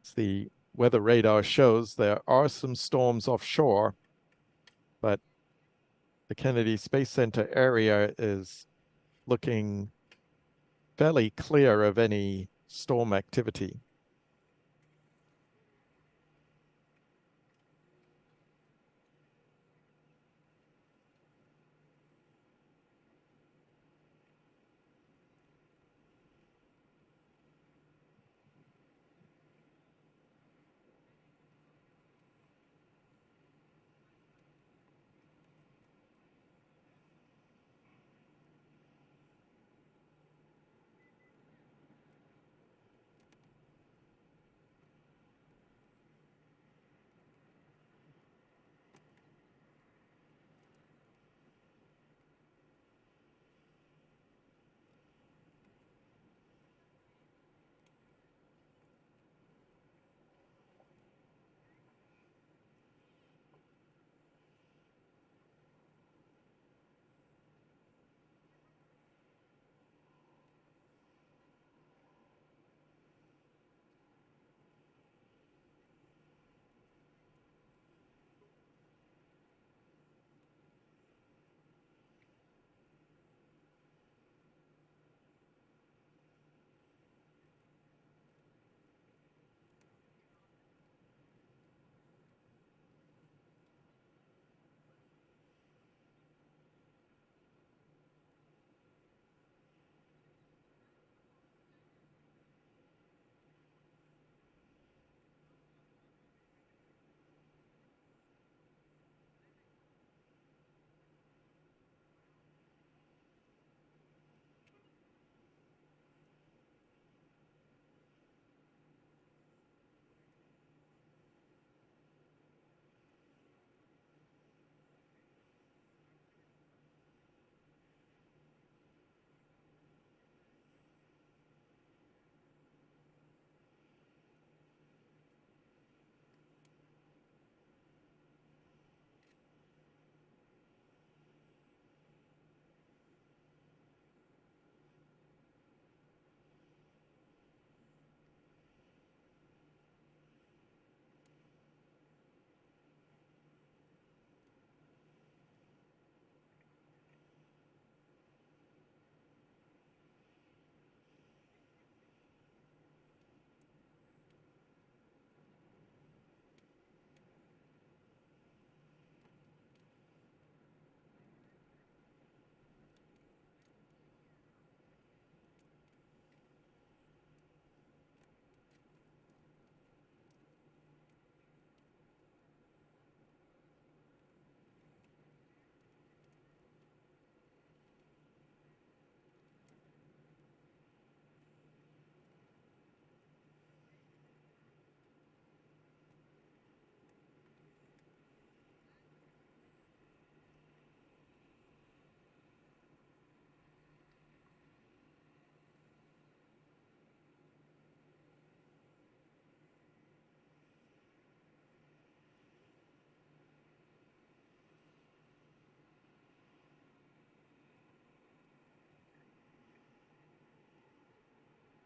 As the weather radar shows, there are some storms offshore, but the Kennedy Space Center area is looking fairly clear of any storm activity.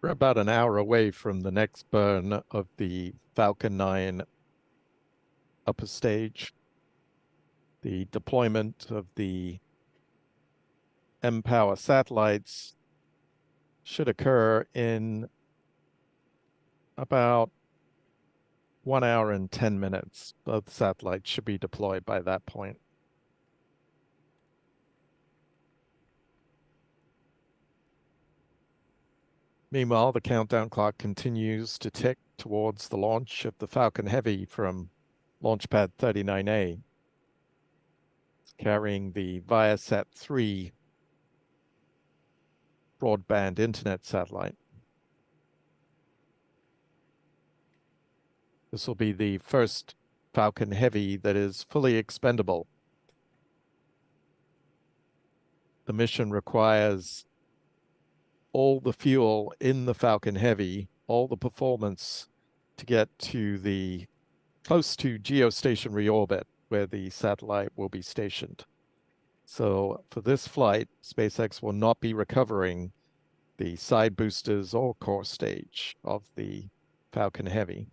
We're about an hour away from the next burn of the Falcon 9 upper stage. The deployment of the mPOWER satellites should occur in about 1 hour and 10 minutes. Both satellites should be deployed by that point. Meanwhile, the countdown clock continues to tick towards the launch of the Falcon Heavy from Launch Pad 39A. It's carrying the ViaSat 3 broadband internet satellite. This will be the first Falcon Heavy that is fully expendable. The mission requires all the fuel in the Falcon Heavy, all the performance to get to the close to geostationary orbit where the satellite will be stationed. So for this flight, SpaceX will not be recovering the side boosters or core stage of the Falcon Heavy.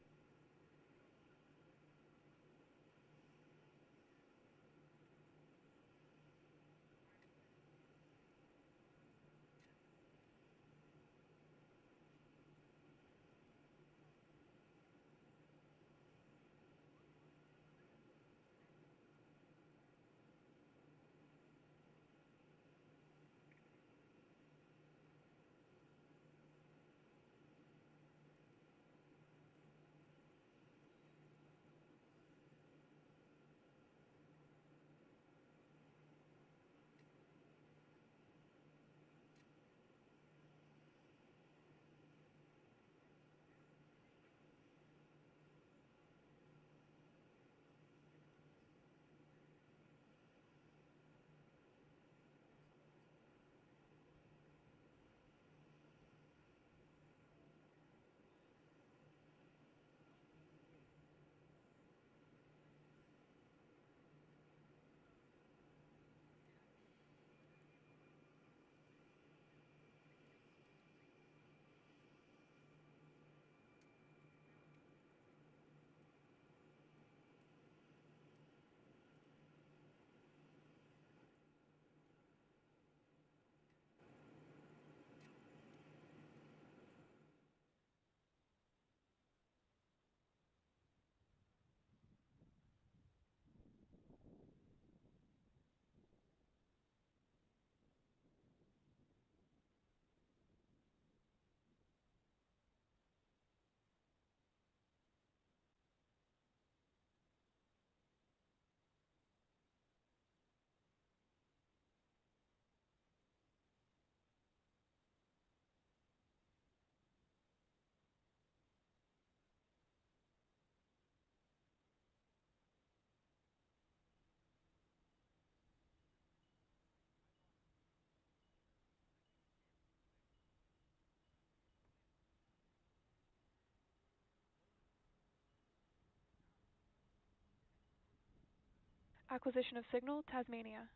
Acquisition of signal, Tasmania.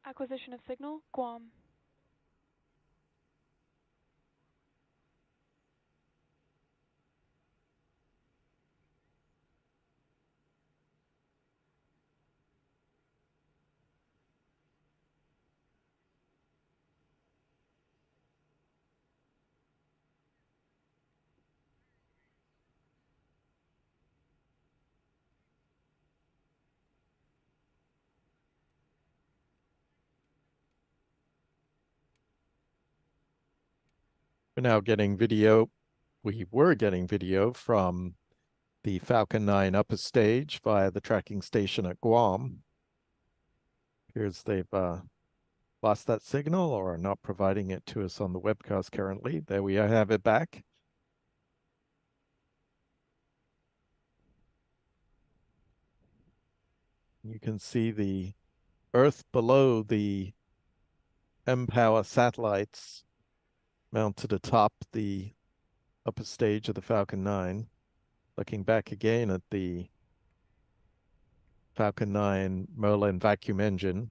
Acquisition of signal, Guam. We're now getting video. We were getting video from the Falcon 9 upper stage via the tracking station at Guam. Appears they've lost that signal or are not providing it to us on the webcast currently. There we have it back. You can see the Earth below the mPOWER satellites mounted atop the upper stage of the Falcon 9. Looking back again at the Falcon 9 Merlin vacuum engine.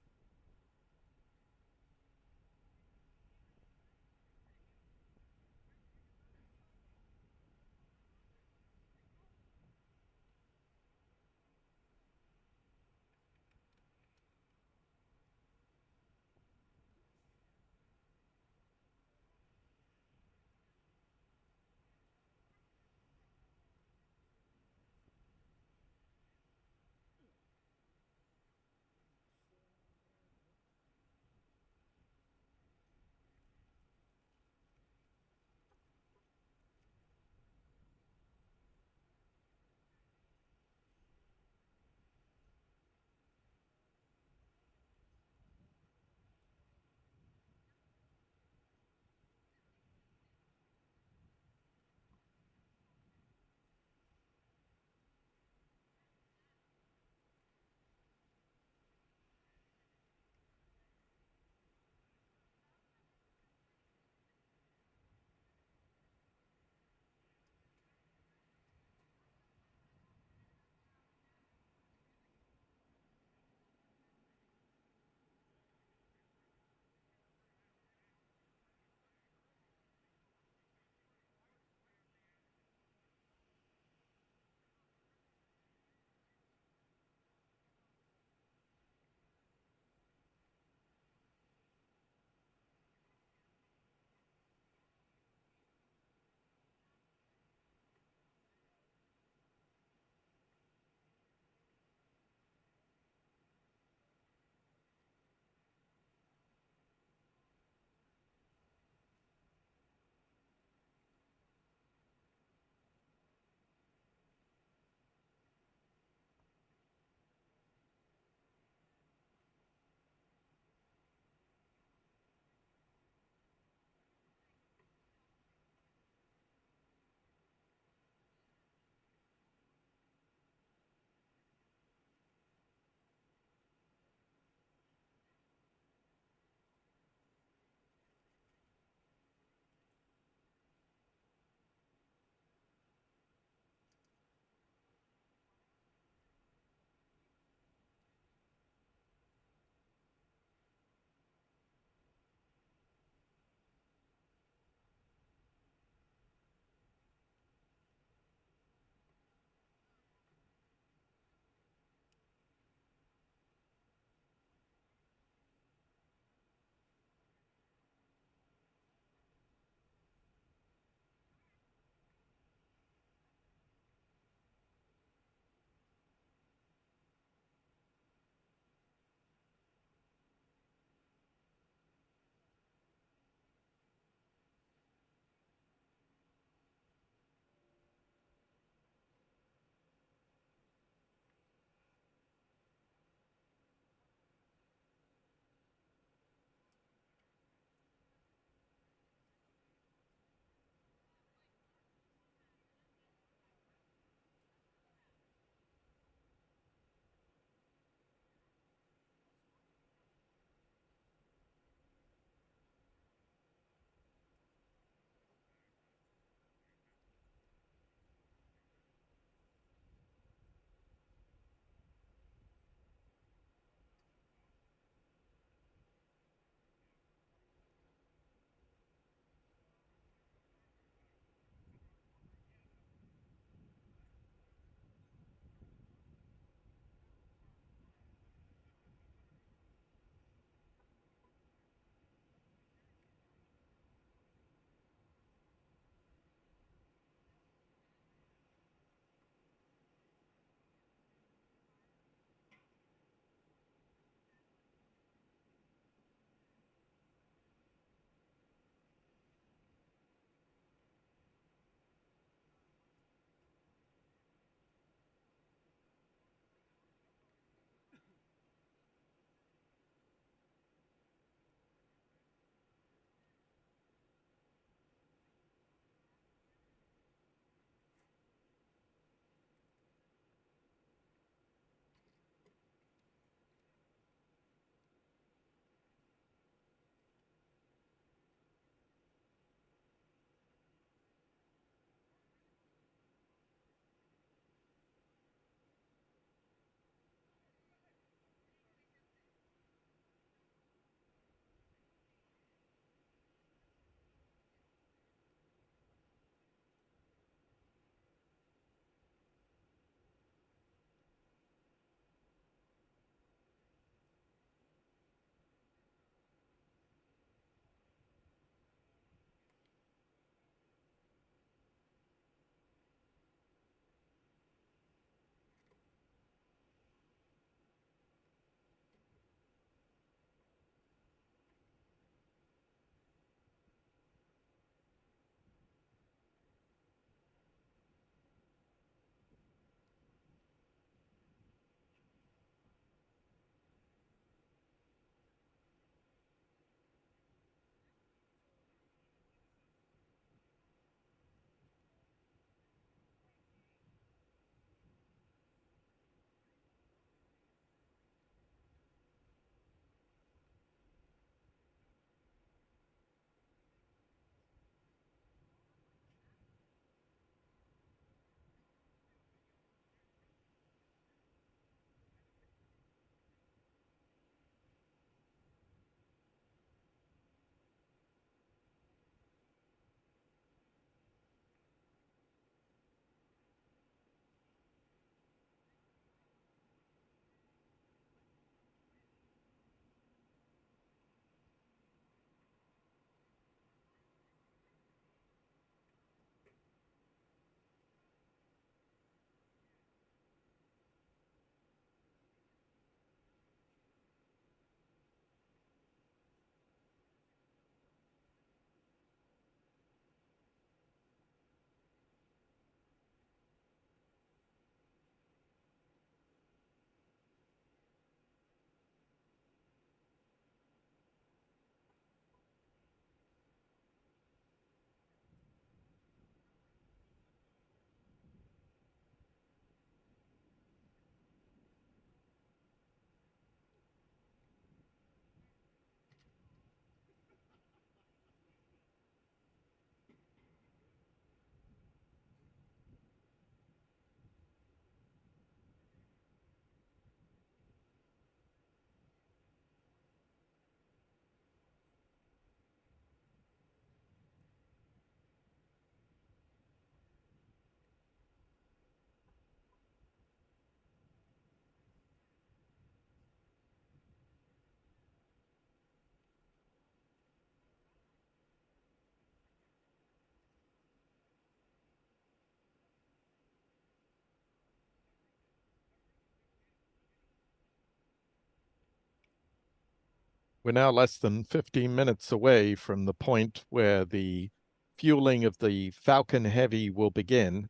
We're now less than 15 minutes away from the point where the fueling of the Falcon Heavy will begin.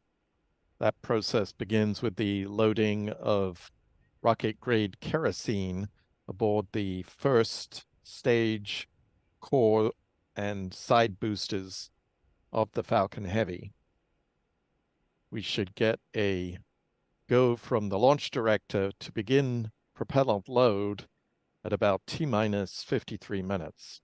That process begins with the loading of rocket-grade kerosene aboard the first stage core and side boosters of the Falcon Heavy. We should get a go from the launch director to begin propellant load at about T-minus 53 minutes.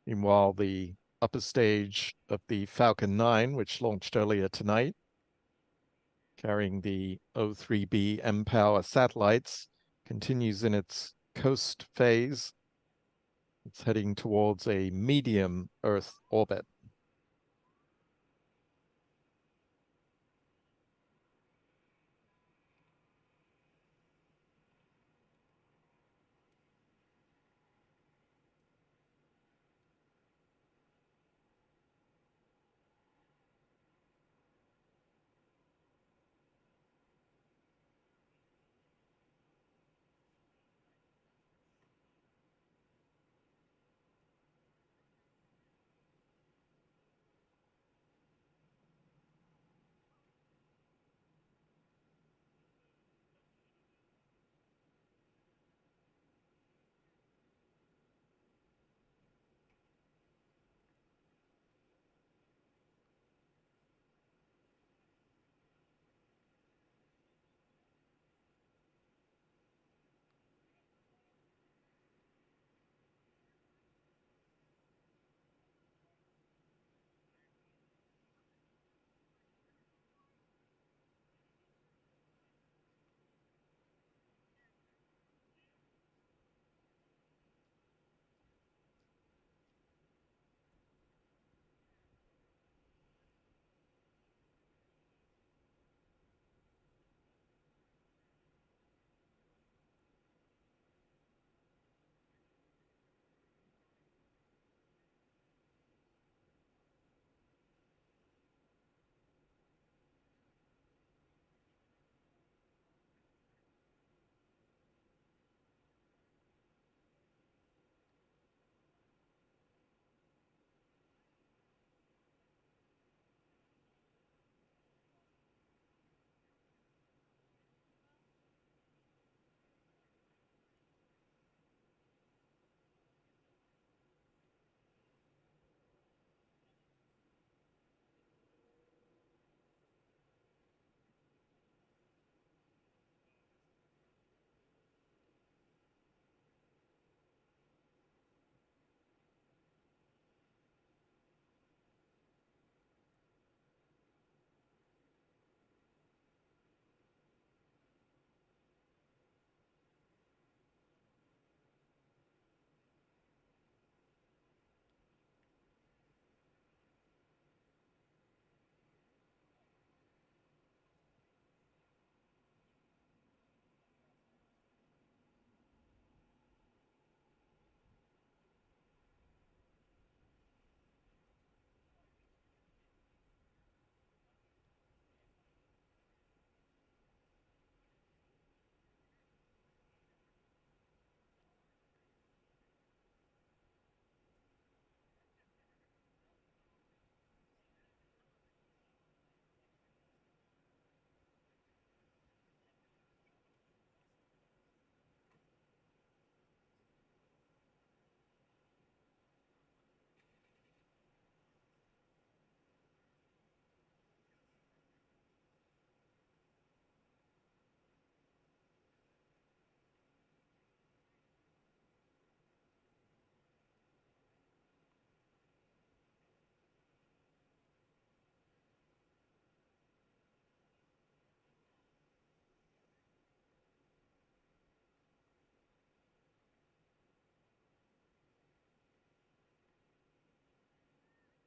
Meanwhile, the upper stage of the Falcon 9, which launched earlier tonight, carrying the O3B mPOWER satellites, continues in its coast phase. It's heading towards a medium Earth orbit.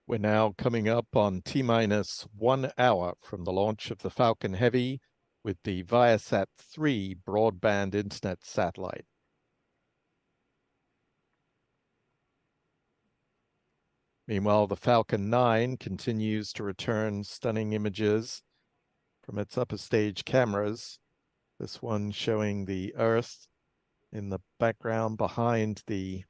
We're now coming up on T-minus 1 hour from the launch of the Falcon Heavy with the ViaSat 3 broadband internet satellite. Meanwhile, the Falcon 9 continues to return stunning images from its upper stage cameras. This one showing the Earth in the background behind the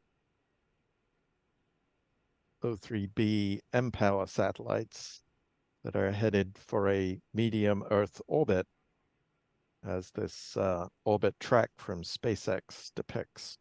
O3b mPOWER satellites that are headed for a medium Earth orbit, as this orbit track from SpaceX depicts.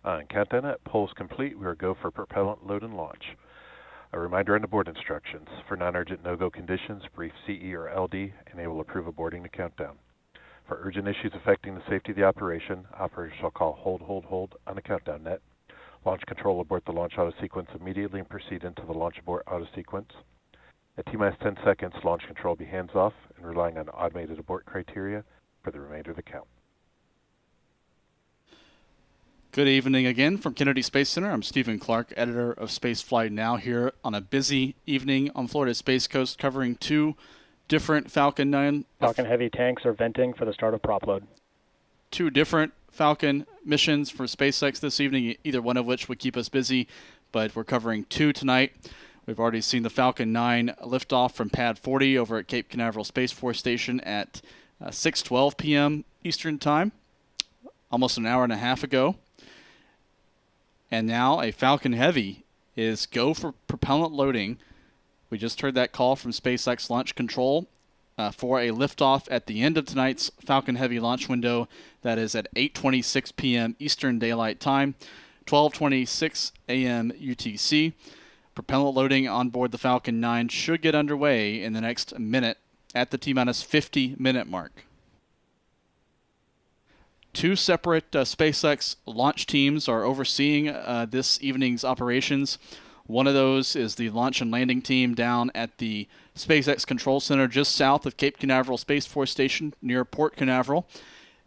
On countdown at pulse complete, we are go for propellant load and launch. A reminder on the board instructions. For non-urgent no-go conditions, brief CE or LD, and they will approve aborting the countdown. For urgent issues affecting the safety of the operation, operators shall call hold on the countdown net. Launch control abort the launch auto sequence immediately and proceed into the launch abort auto sequence. At T-minus 10 seconds, launch control will be hands off and relying on automated abort criteria for the remainder of the count. Good evening again from Kennedy Space Center. I'm Stephen Clark, editor of Spaceflight Now, here on a busy evening on Florida's Space Coast, covering two different Falcon Heavy tanks are venting for the start of prop load. Two different Falcon missions for SpaceX this evening, either one of which would keep us busy, but we're covering two tonight. We've already seen the Falcon 9 liftoff from Pad 40 over at Cape Canaveral Space Force Station at 6:12 p.m. Eastern Time, almost an hour and a half ago. And now a Falcon Heavy is go for propellant loading. We just heard that call from SpaceX Launch Control for a liftoff at the end of tonight's Falcon Heavy launch window. That is at 8:26 p.m. Eastern Daylight Time, 12:26 a.m. UTC. Propellant loading on board the Falcon 9 should get underway in the next minute at the T-minus 50-minute mark. Two separate SpaceX launch teams are overseeing this evening's operations. One of those is the launch and landing team down at the SpaceX Control Center just south of Cape Canaveral Space Force Station near Port Canaveral.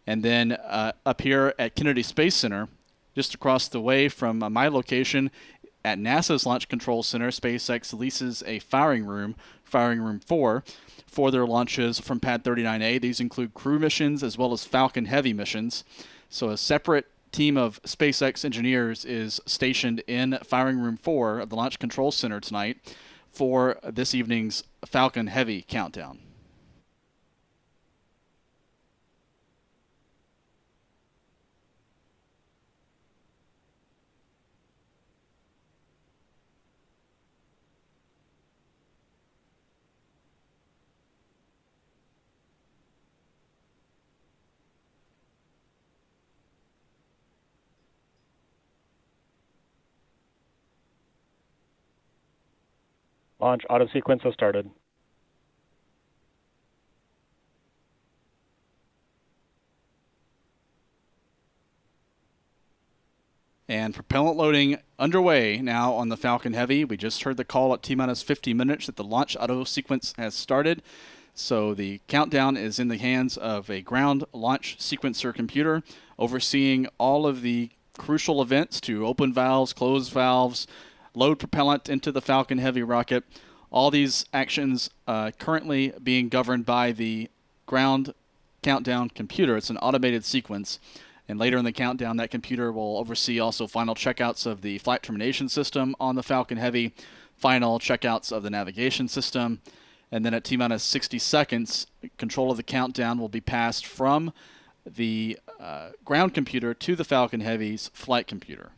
And then up here at Kennedy Space Center, just across the way from my location at NASA's Launch Control Center, SpaceX leases a firing room 4, for their launches from Pad 39A. These include crew missions as well as Falcon Heavy missions. So a separate team of SpaceX engineers is stationed in Firing Room 4 of the Launch Control Center tonight for this evening's Falcon Heavy countdown. Launch auto sequence has started. And propellant loading underway now on the Falcon Heavy. We just heard the call at T-minus 50 minutes that the launch auto sequence has started. So the countdown is in the hands of a ground launch sequencer computer overseeing all of the crucial events to open valves, close valves, load propellant into the Falcon Heavy rocket. All these actions currently being governed by the ground countdown computer. It's an automated sequence. And later in the countdown, that computer will oversee also final checkouts of the flight termination system on the Falcon Heavy, final checkouts of the navigation system. And then at T-minus 60 seconds, control of the countdown will be passed from the ground computer to the Falcon Heavy's flight computer.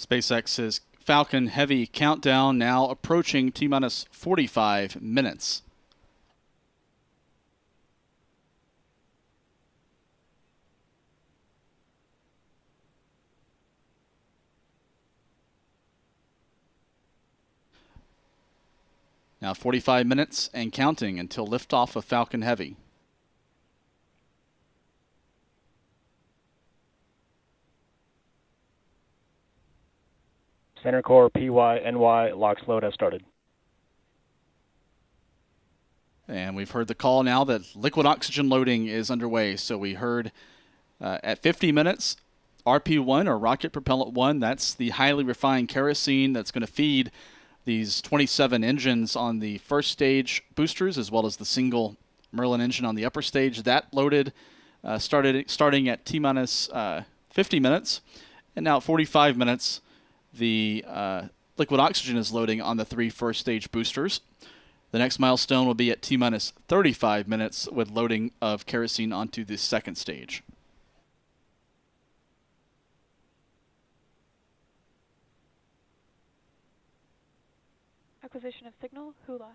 SpaceX's Falcon Heavy countdown now approaching T-minus 45 minutes. Now 45 minutes and counting until liftoff of Falcon Heavy. Center core PY/NY LOX load has started. And we've heard the call now that liquid oxygen loading is underway. So we heard at 50 minutes, RP1 or Rocket Propellant 1, that's the highly refined kerosene that's going to feed these 27 engines on the first stage boosters, as well as the single Merlin engine on the upper stage. That loaded starting at T-minus 50 minutes. And now at 45 minutes, the liquid oxygen is loading on the 3 first stage boosters. The next milestone will be at T-minus 35 minutes with loading of kerosene onto the second stage. Acquisition of signal, hula.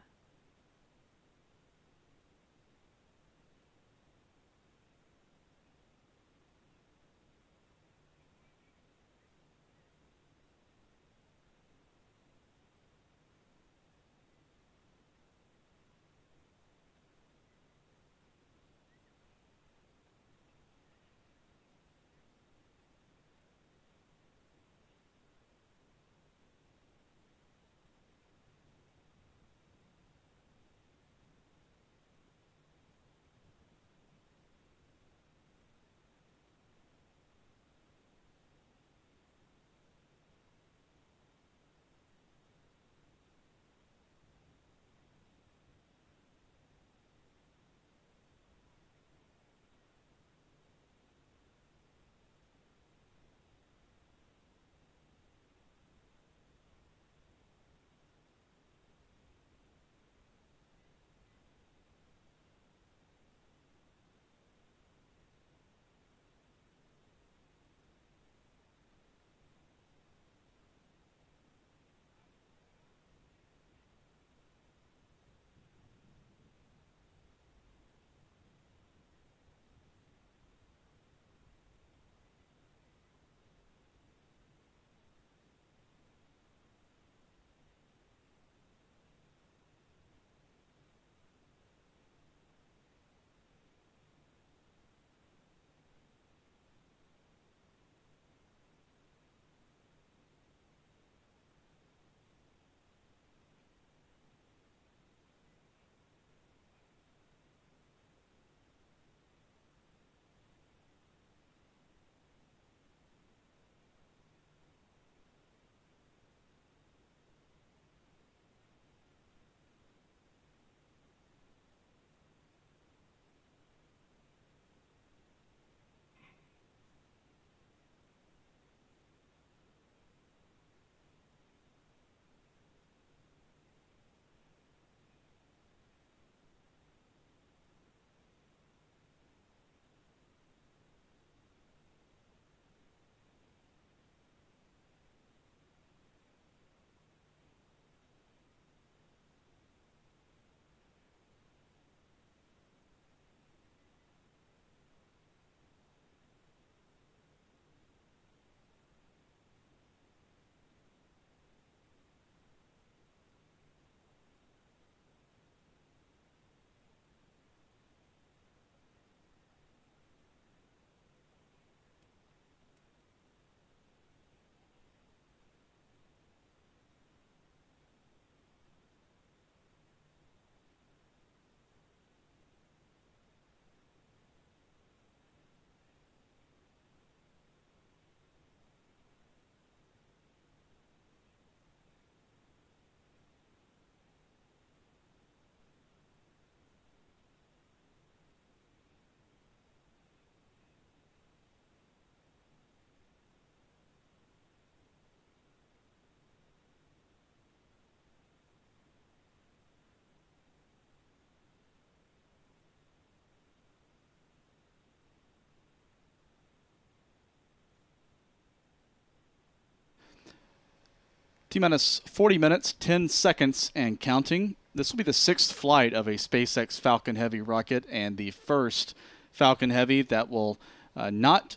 T-minus 40 minutes, 10 seconds, and counting. This will be the 6th flight of a SpaceX Falcon Heavy rocket and the first Falcon Heavy that will not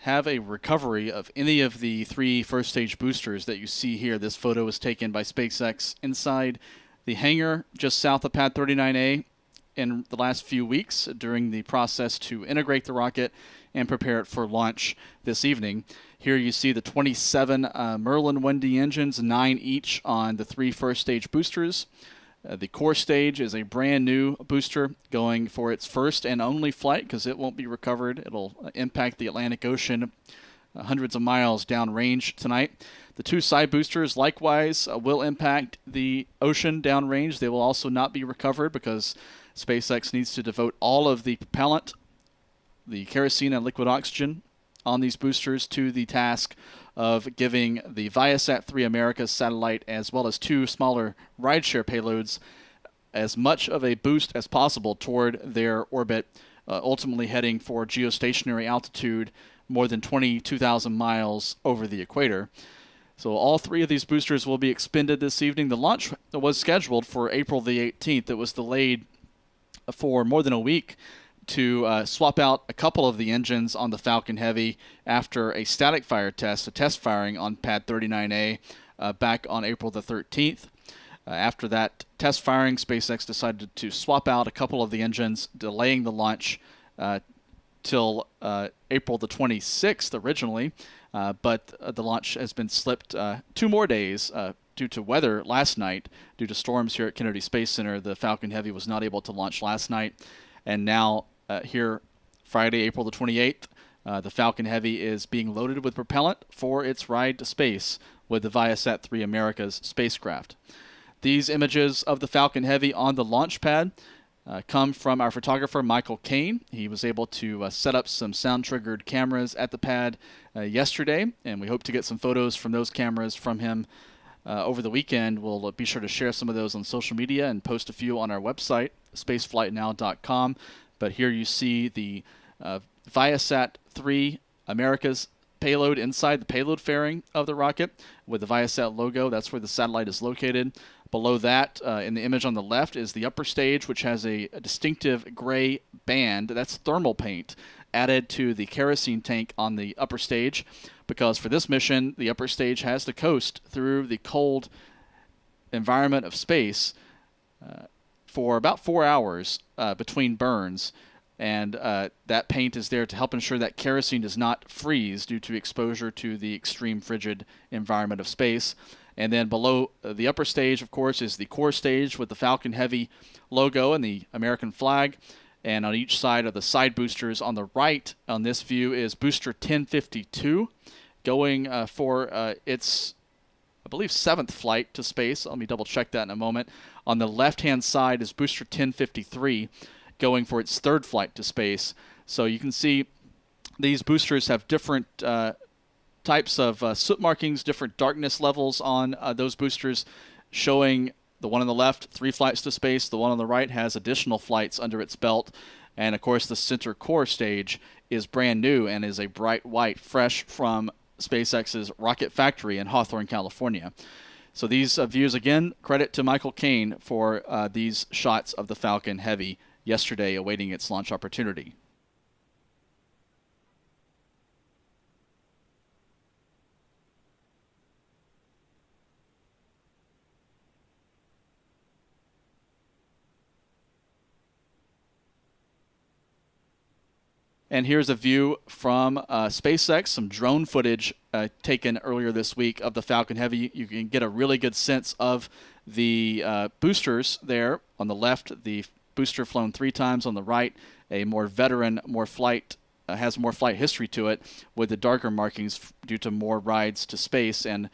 have a recovery of any of the 3 first-stage boosters that you see here. This photo was taken by SpaceX inside the hangar just south of Pad 39A in the last few weeks during the process to integrate the rocket and prepare it for launch this evening. Here you see the 27 Merlin 1D engines, 9 each on the 3 first-stage boosters. The core stage is a brand new booster going for its first and only flight because it won't be recovered. It'll impact the Atlantic Ocean hundreds of miles downrange tonight. The 2 side boosters likewise will impact the ocean downrange. They will also not be recovered because SpaceX needs to devote all of the propellant, the kerosene and liquid oxygen on these boosters to the task of giving the ViaSat 3 Americas satellite as well as 2 smaller rideshare payloads as much of a boost as possible toward their orbit, ultimately heading for geostationary altitude more than 22,000 miles over the equator. So all 3 of these boosters will be expended this evening. The launch was scheduled for April the 18th. It was delayed for more than a week to swap out a couple of the engines on the Falcon Heavy after a static fire test, a test firing on Pad 39A back on April the 13th. After that test firing, SpaceX decided to swap out a couple of the engines, delaying the launch till April the 26th originally, but the launch has been slipped 2 more days due to weather last night. Due to storms here at Kennedy Space Center, the Falcon Heavy was not able to launch last night, and now here Friday, April the 28th, the Falcon Heavy is being loaded with propellant for its ride to space with the ViaSat 3 Americas spacecraft. These images of the Falcon Heavy on the launch pad come from our photographer Michael Kane. He was able to set up some sound-triggered cameras at the pad yesterday, and we hope to get some photos from those cameras from him over the weekend. We'll be sure to share some of those on social media and post a few on our website, spaceflightnow.com. But here you see the ViaSat 3 Americas payload inside the payload fairing of the rocket with the ViaSat logo. That's where the satellite is located. Below that, in the image on the left, is the upper stage, which has a distinctive gray band. That's thermal paint added to the kerosene tank on the upper stage, because for this mission, the upper stage has to coast through the cold environment of space for about 4 hours between burns, and that paint is there to help ensure that kerosene does not freeze due to exposure to the extreme frigid environment of space. And then below the upper stage, of course, is the core stage with the Falcon Heavy logo and the American flag. And on each side of the side boosters on the right on this view is booster 1052 going for its, I believe, 7th flight to space. Let me double check that in a moment. On the left-hand side is booster 1053 going for its 3rd flight to space. So you can see these boosters have different types of soot markings, different darkness levels on those boosters, showing the one on the left, 3 flights to space. The one on the right has additional flights under its belt. And, of course, the center core stage is brand new and is a bright white, fresh from SpaceX's rocket factory in Hawthorne, California. So these views, again, credit to Michael Kane for these shots of the Falcon Heavy yesterday awaiting its launch opportunity. And here's a view from SpaceX, some drone footage taken earlier this week of the Falcon Heavy. You can get a really good sense of the boosters there. On the left, the booster flown 3 times. On the right, a more veteran, has more flight history to it, with the darker markings due to more rides to space and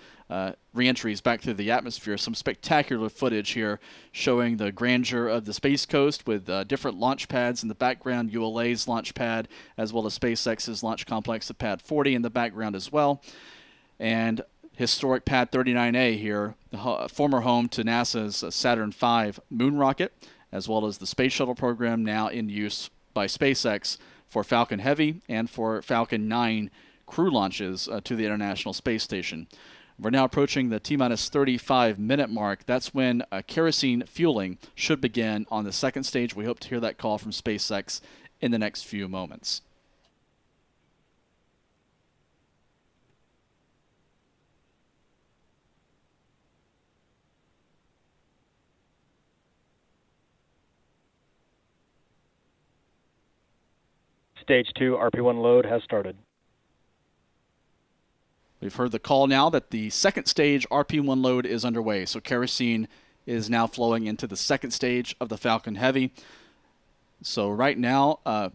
re-entries back through the atmosphere. Some spectacular footage here showing the grandeur of the Space Coast with different launch pads in the background, ULA's launch pad, as well as SpaceX's launch complex at Pad 40 in the background as well. And historic Pad 39A here, the former home to NASA's Saturn V moon rocket, as well as the Space Shuttle program now in use by SpaceX for Falcon Heavy and for Falcon 9 crew launches to the International Space Station. We're now approaching the T-minus 35-minute mark. That's when kerosene fueling should begin on the second stage. We hope to hear that call from SpaceX in the next few moments. Stage 2 RP1 load has started. We've heard the call now that the second stage RP1 load is underway. So kerosene is now flowing into the second stage of the Falcon Heavy. So right now,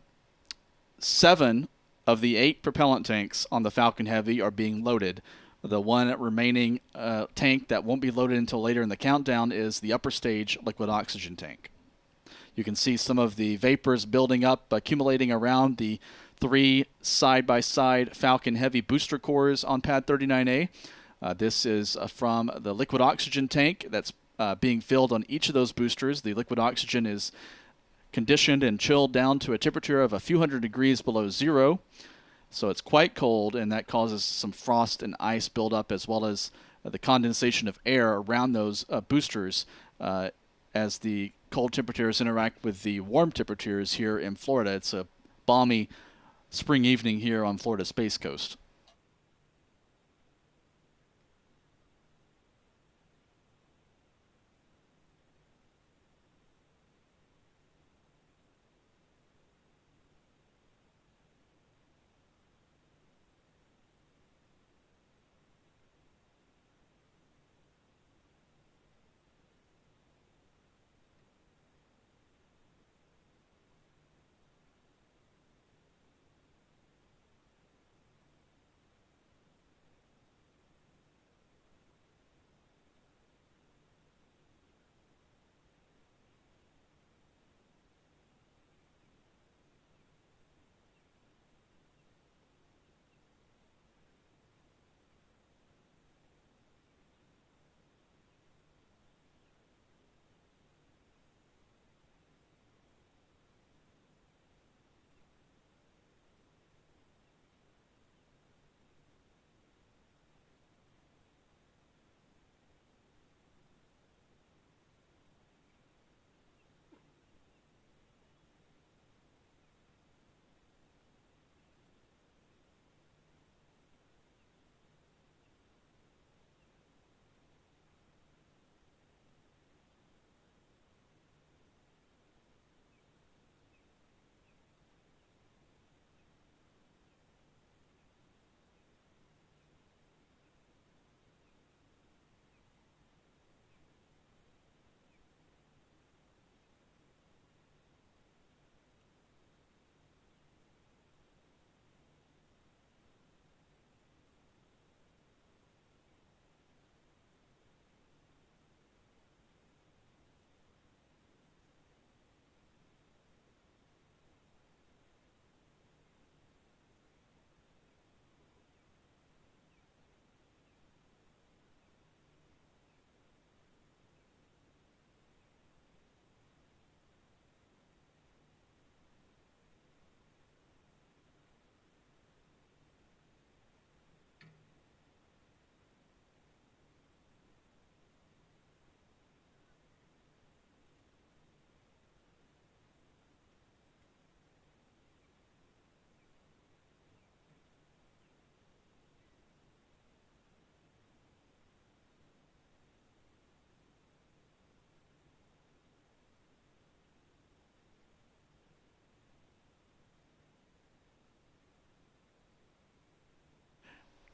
7 of the 8 propellant tanks on the Falcon Heavy are being loaded. The one remaining tank that won't be loaded until later in the countdown is the upper stage liquid oxygen tank. You can see some of the vapors building up, accumulating around the 3 side-by-side Falcon Heavy booster cores on pad 39A. This is from the liquid oxygen tank that's being filled on each of those boosters. The liquid oxygen is conditioned and chilled down to a temperature of a few hundred degrees below zero. So it's quite cold, and that causes some frost and ice buildup, as well as the condensation of air around those boosters as the cold temperatures interact with the warm temperatures here in Florida. It's a balmy spring evening here on Florida Space Coast.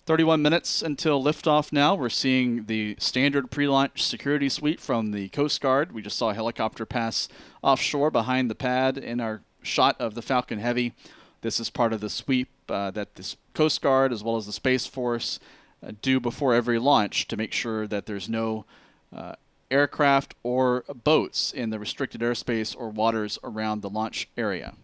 "31 minutes until liftoff now. We're seeing the standard pre-launch security suite from the Coast Guard. We just saw a helicopter pass offshore behind the pad in our shot of the Falcon Heavy. This is part of the sweep that the Coast Guard as well as the Space Force do before every launch to make sure that there's no aircraft or boats in the restricted airspace or waters around the launch area.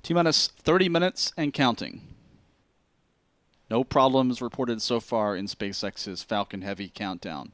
T-minus 30 minutes and counting. No problems reported so far in SpaceX's Falcon Heavy countdown.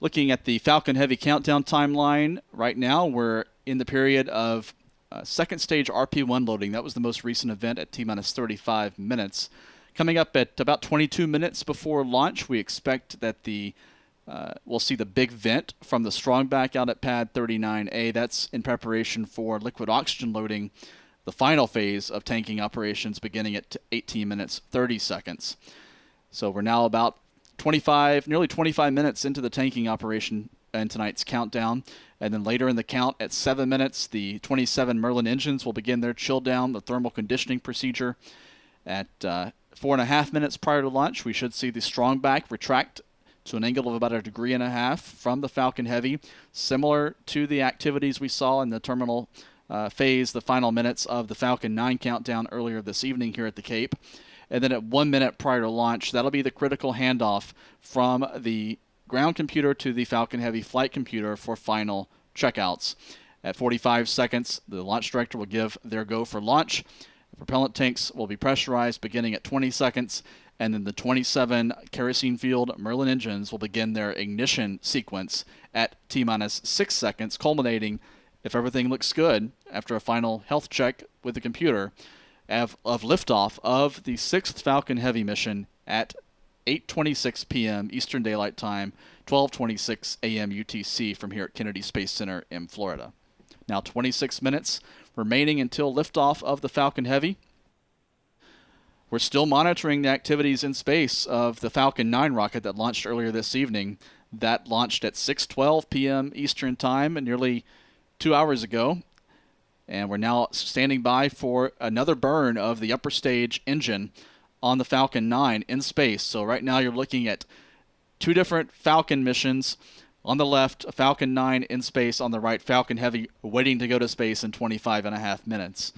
Looking at the Falcon Heavy countdown timeline right now, we're in the period of second stage RP1 loading. That was the most recent event at T-minus 35 minutes. Coming up at about 22 minutes before launch, we expect that we'll see the big vent from the strongback out at pad 39A. That's in preparation for liquid oxygen loading, the final phase of tanking operations beginning at 18 minutes 30 seconds. So we're now about nearly 25 minutes into the tanking operation in tonight's countdown. And then later in the count at 7 minutes, the 27 Merlin engines will begin their chill down, the thermal conditioning procedure. At 4.5 minutes prior to launch, we should see the strongback retract to an angle of about 1.5 degrees from the Falcon Heavy, similar to the activities we saw in the terminal phase, the final minutes of the Falcon 9 countdown earlier this evening here at the Cape. And then at 1 minute prior to launch, that'll be the critical handoff from the ground computer to the Falcon Heavy flight computer for final checkouts. At 45 seconds, the launch director will give their go for launch. The propellant tanks will be pressurized beginning at 20 seconds, and then the 27 kerosene-fueled Merlin engines will begin their ignition sequence at T-minus 6 seconds, culminating, if everything looks good, after a final health check with the computer, of liftoff of the 6th Falcon Heavy mission at 8:26 p.m. Eastern Daylight Time, 12:26 a.m. UTC from here at Kennedy Space Center in Florida. Now 26 minutes remaining until liftoff of the Falcon Heavy. We're still monitoring the activities in space of the Falcon 9 rocket that launched earlier this evening. That launched at 6:12 p.m. Eastern Time nearly 2 hours ago. And we're now standing by for another burn of the upper stage engine on the Falcon 9 in space. So right now you're looking at two different Falcon missions. On the left, Falcon 9 in space. On the right, Falcon Heavy waiting to go to space in 25.5 minutes.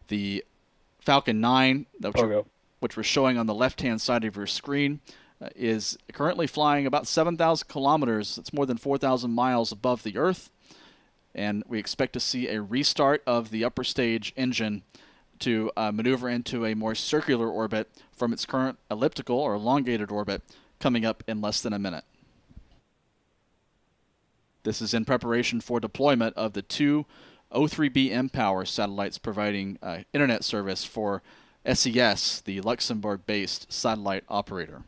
The Falcon 9, which we're showing on the left-hand side of your screen, is currently flying about 7,000 kilometers. That's more than 4,000 miles above the Earth. And we expect to see a restart of the upper stage engine to maneuver into a more circular orbit from its current elliptical or elongated orbit coming up in less than a minute. This is in preparation for deployment of the two O3B mPOWER satellites providing internet service for SES, the Luxembourg-based satellite operator.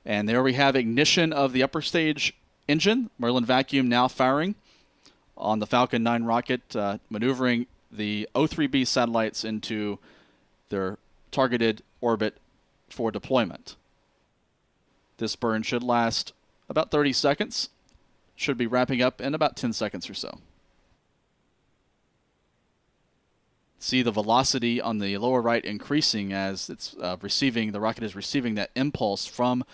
And there we have ignition of the upper stage engine. Merlin vacuum now firing on the Falcon 9 rocket, maneuvering the O3B satellites into their targeted orbit for deployment. This burn should last about 30 seconds. Should be wrapping up in about 10 seconds or so. See the velocity on the lower right increasing as it's the rocket is receiving that impulse from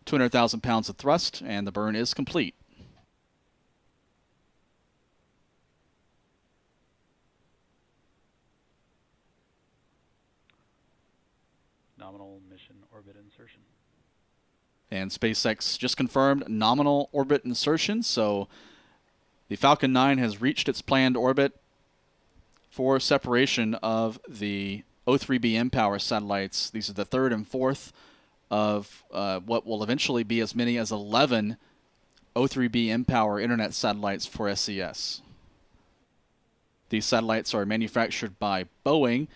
200,000 pounds of thrust, and the burn is complete. Nominal mission orbit insertion. And SpaceX just confirmed nominal orbit insertion, so the Falcon 9 has reached its planned orbit for separation of the O3B mPOWER satellites. These are the third and fourth of what will eventually be as many as 11 O3B mPOWER internet satellites for SES. These satellites are manufactured by Boeing.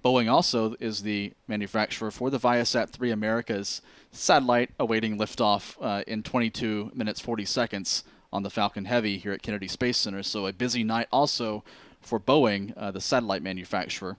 Boeing also is the manufacturer for the ViaSat 3 Americas satellite awaiting liftoff in 22 minutes 40 seconds on the Falcon Heavy here at Kennedy Space Center. So a busy night also for Boeing, the satellite manufacturer.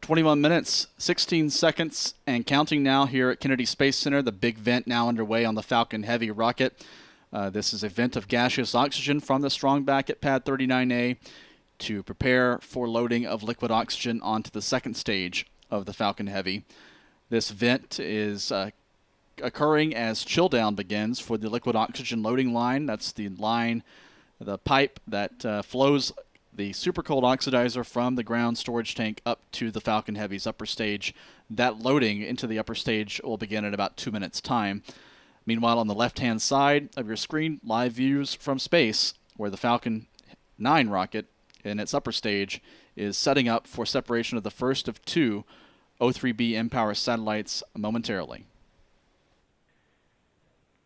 "21 minutes, 16 seconds, and counting now here at Kennedy Space Center. The big vent now underway on the Falcon Heavy rocket. This is a vent of gaseous oxygen from the strong back at pad 39A to prepare for loading of liquid oxygen onto the second stage of the Falcon Heavy. This vent is occurring as chill down begins for the liquid oxygen loading line. That's the line, the pipe that flows the super cold oxidizer from the ground storage tank up to the Falcon Heavy's upper stage. That loading into the upper stage will begin in about 2 minutes' time. Meanwhile, on the left-hand side of your screen, live views from space, where the Falcon 9 rocket in its upper stage is setting up for separation of the first of two O3B mPOWER satellites momentarily.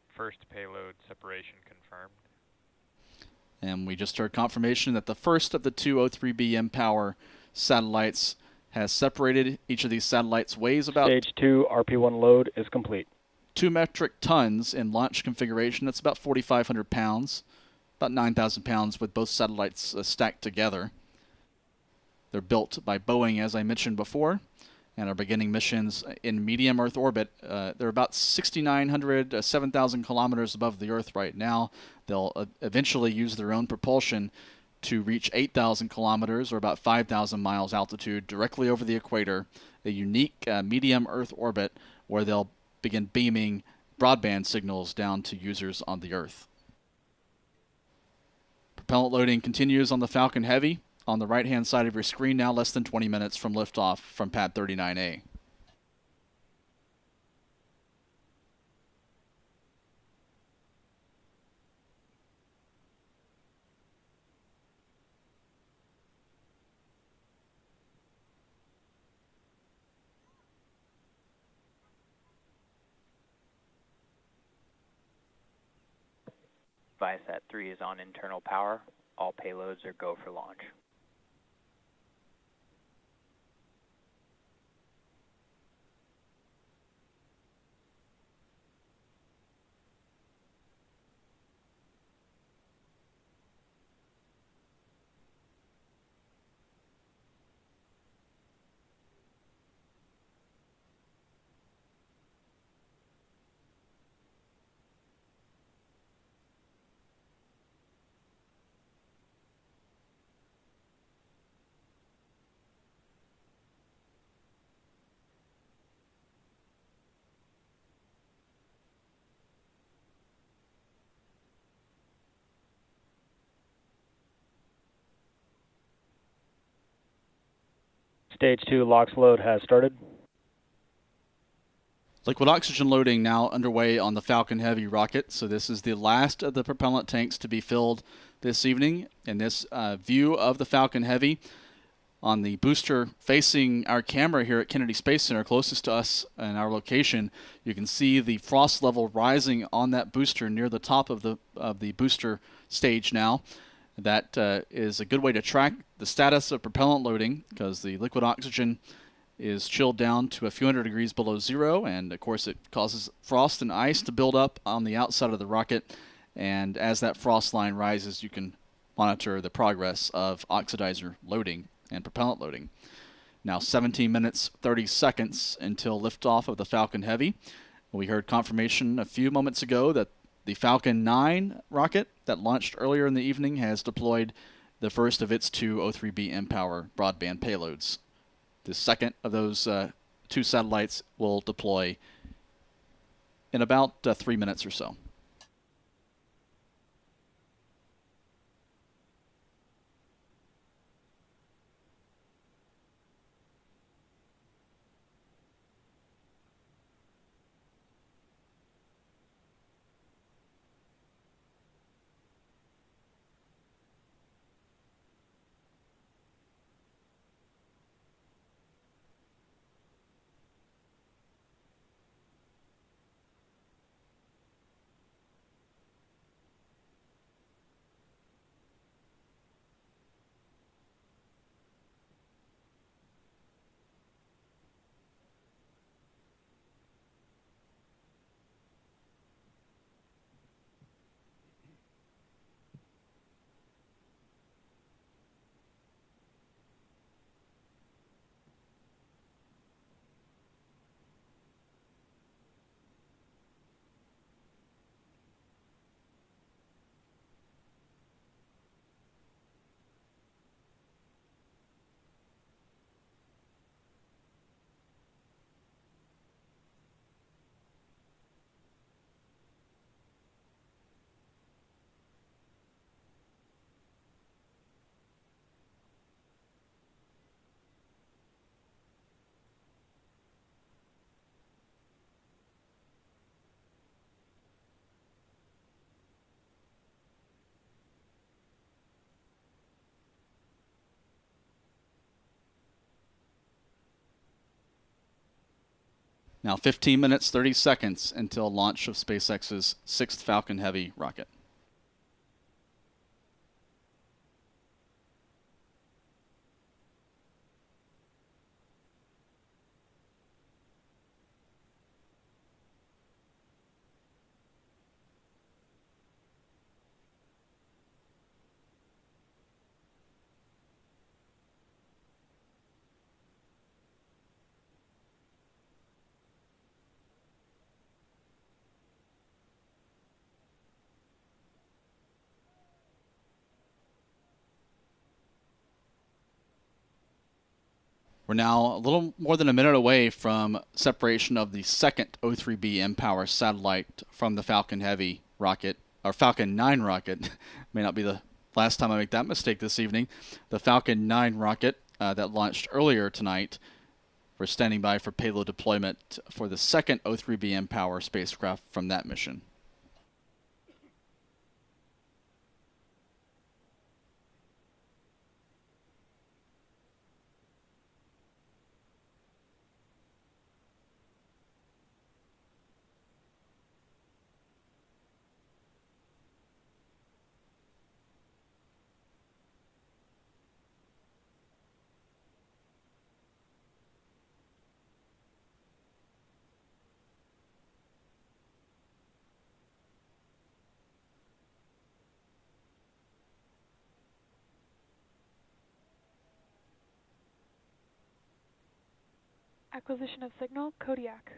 First payload separation confirmed. And we just heard confirmation that the first of the two O3B mPOWER satellites has separated. Each of these satellites weighs about Stage 2 RP1 load is complete. 2 metric tons in launch configuration. That's about 4,500 pounds, about 9,000 pounds with both satellites stacked together. They're built by Boeing, as I mentioned before, and are beginning missions in medium Earth orbit. They're about 6,900, 7,000 kilometers above the Earth right now. They'll eventually use their own propulsion to reach 8,000 kilometers, or about 5,000 miles altitude, directly over the equator, a unique medium Earth orbit where they'll begin beaming broadband signals down to users on the Earth. Propellant loading continues on the Falcon Heavy. On the right-hand side of your screen now, less than 20 minutes from liftoff from Pad 39A. ViaSat 3 is on internal power. All payloads are go for launch. Stage 2 LOX load has started. Liquid oxygen loading now underway on the Falcon Heavy rocket. So this is the last of the propellant tanks to be filled this evening. And this view of the Falcon Heavy on the booster facing our camera here at Kennedy Space Center, closest to us and our location, you can see the frost level rising on that booster near the top of the booster stage now. That is a good way to track the status of propellant loading, because the liquid oxygen is chilled down to a few hundred degrees below zero, and of course it causes frost and ice to build up on the outside of the rocket, and as that frost line rises you can monitor the progress of oxidizer loading and propellant loading. Now 17 minutes 30 seconds until liftoff of the Falcon Heavy. We heard confirmation a few moments ago that the Falcon 9 rocket that launched earlier in the evening has deployed the first of its two O3B mPOWER broadband payloads. The second of those two satellites will deploy in about 3 minutes or so. Now 15 minutes 30 seconds until launch of SpaceX's sixth Falcon Heavy rocket. We're now a little more than a minute away from separation of the second O3B mPOWER satellite from the Falcon Heavy rocket, or Falcon 9 rocket. May not be the last time I make that mistake this evening. The Falcon 9 rocket that launched earlier tonight. We're standing by for payload deployment for the second O3B mPOWER spacecraft from that mission. Acquisition of signal, Kodiak.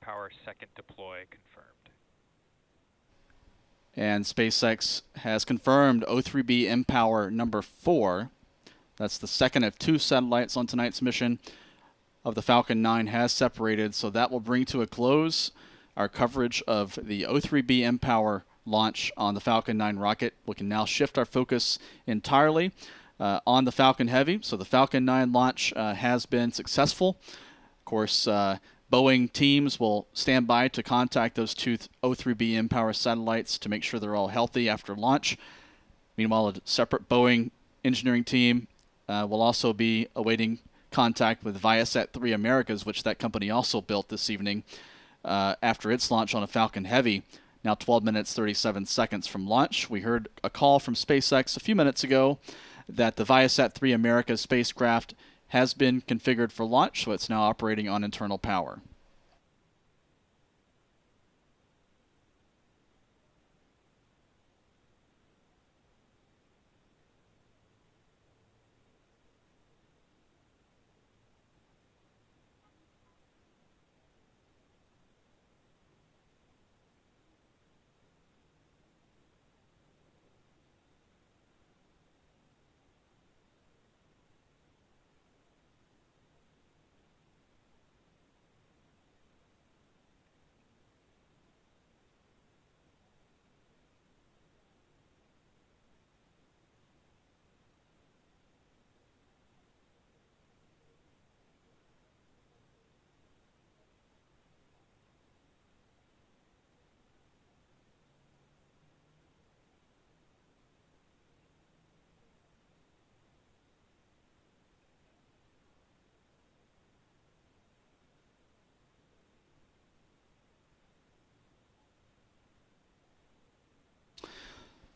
mPOWER second deploy confirmed. And SpaceX has confirmed O3B mPOWER number 4. That's the second of 2 satellites on tonight's mission of the Falcon 9 has separated, so that will bring to a close our coverage of the O3B mPOWER launch on the Falcon 9 rocket. We can now shift our focus entirely on the Falcon Heavy. So the Falcon 9 launch has been successful. Of course, Boeing teams will stand by to contact those 2 O3B mPOWER satellites to make sure they're all healthy after launch. Meanwhile, a separate Boeing engineering team will also be awaiting contact with ViaSat 3 Americas, which that company also built this evening after its launch on a Falcon Heavy. Now 12 minutes, 37 seconds from launch. We heard a call from SpaceX a few minutes ago that the ViaSat 3 Americas spacecraft has been configured for launch, so it's now operating on internal power.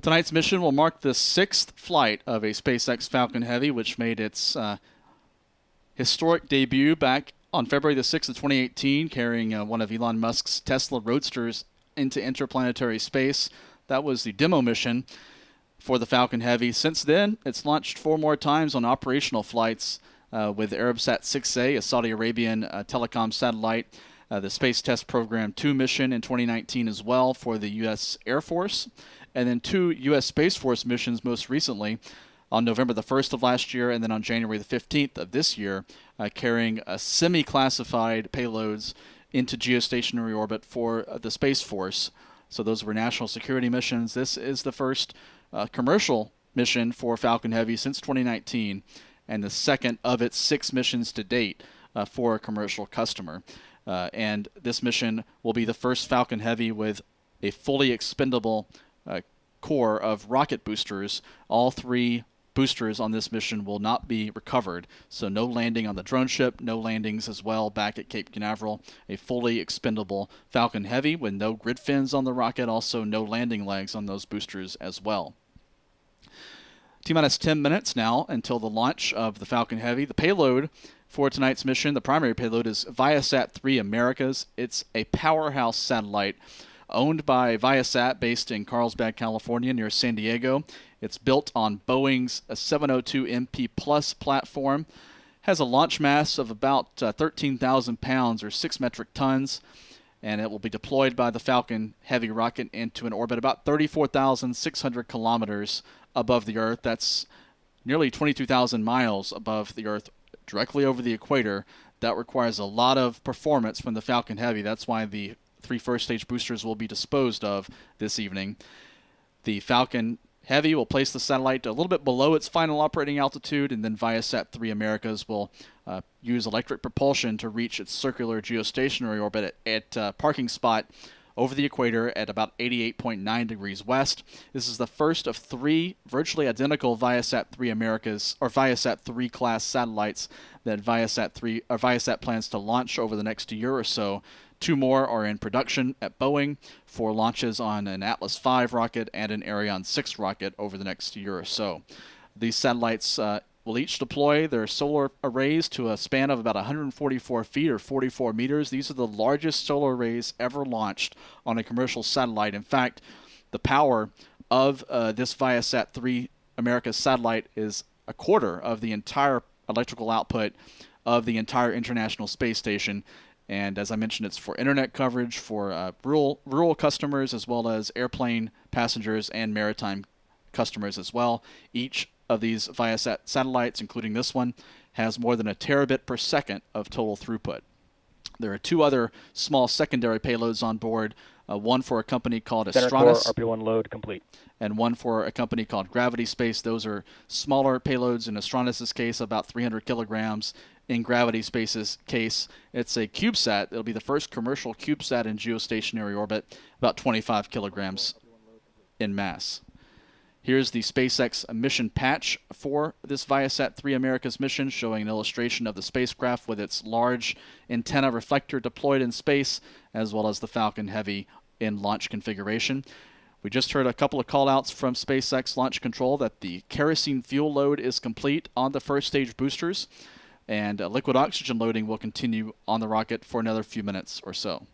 Tonight's mission will mark the 6th flight of a SpaceX Falcon Heavy, which made its historic debut back on February the 6th of 2018, carrying one of Elon Musk's Tesla Roadsters into interplanetary space. That was the demo mission for the Falcon Heavy. Since then, it's launched 4 more times on operational flights with Arabsat 6A, a Saudi Arabian telecom satellite, the Space Test Program 2 mission in 2019 as well for the U.S. Air Force, and then 2 U.S. Space Force missions most recently on November the 1st of last year and then on January the 15th of this year, carrying semi-classified payloads into geostationary orbit for the Space Force. So those were national security missions. This is the first commercial mission for Falcon Heavy since 2019 and the second of its 6 missions to date for a commercial customer. And this mission will be the first Falcon Heavy with a fully expendable core of rocket boosters. All 3 boosters on this mission will not be recovered, so no landing on the drone ship, no landings as well back at Cape Canaveral. A fully expendable Falcon Heavy with no grid fins on the rocket, also no landing legs on those boosters as well. T-minus 10 minutes now until the launch of the Falcon Heavy. The payload for tonight's mission, the primary payload, is ViaSat 3 Americas. It's a powerhouse satellite owned by ViaSat, based in Carlsbad, California, near San Diego. It's built on Boeing's 702 MP Plus platform. Has a launch mass of about 13,000 pounds or 6 metric tons, and it will be deployed by the Falcon Heavy rocket into an orbit about 34,600 kilometers above the Earth. That's nearly 22,000 miles above the Earth, directly over the equator. That requires a lot of performance from the Falcon Heavy. That's why the 3 first-stage boosters will be disposed of this evening. The Falcon Heavy will place the satellite a little bit below its final operating altitude, and then Viasat 3 Americas will use electric propulsion to reach its circular geostationary orbit at parking spot over the equator at about 88.9 degrees west. This is the first of 3 virtually identical Viasat 3 Americas, or Viasat 3 class satellites that Viasat plans to launch over the next year or so. 2 more are in production at Boeing for launches on an Atlas V rocket and an Ariane 6 rocket over the next year or so. These satellites will each deploy their solar arrays to a span of about 144 feet or 44 meters. These are the largest solar arrays ever launched on a commercial satellite. In fact, the power of this Viasat 3 America's satellite is a quarter of the entire electrical output of the entire International Space Station. And as I mentioned, it's for internet coverage for rural customers, as well as airplane passengers and maritime customers as well. Each of these Viasat satellites, including this one, has more than a terabit per second of total throughput. There are 2 other small secondary payloads on board, one for a company called Center core Astronis, RP1 load complete. and one for a company called Gravity Space. Those are smaller payloads. In Astronis' case, about 300 kilograms. In Gravity Space's case, it's a CubeSat. It'll be the first commercial CubeSat in geostationary orbit, about 25 kilograms in mass. Here's the SpaceX mission patch for this Viasat 3 America's mission, showing an illustration of the spacecraft with its large antenna reflector deployed in space, as well as the Falcon Heavy in launch configuration. We just heard a couple of call-outs from SpaceX Launch Control that the kerosene fuel load is complete on the first stage boosters, and liquid oxygen loading will continue on the rocket for another few minutes or so.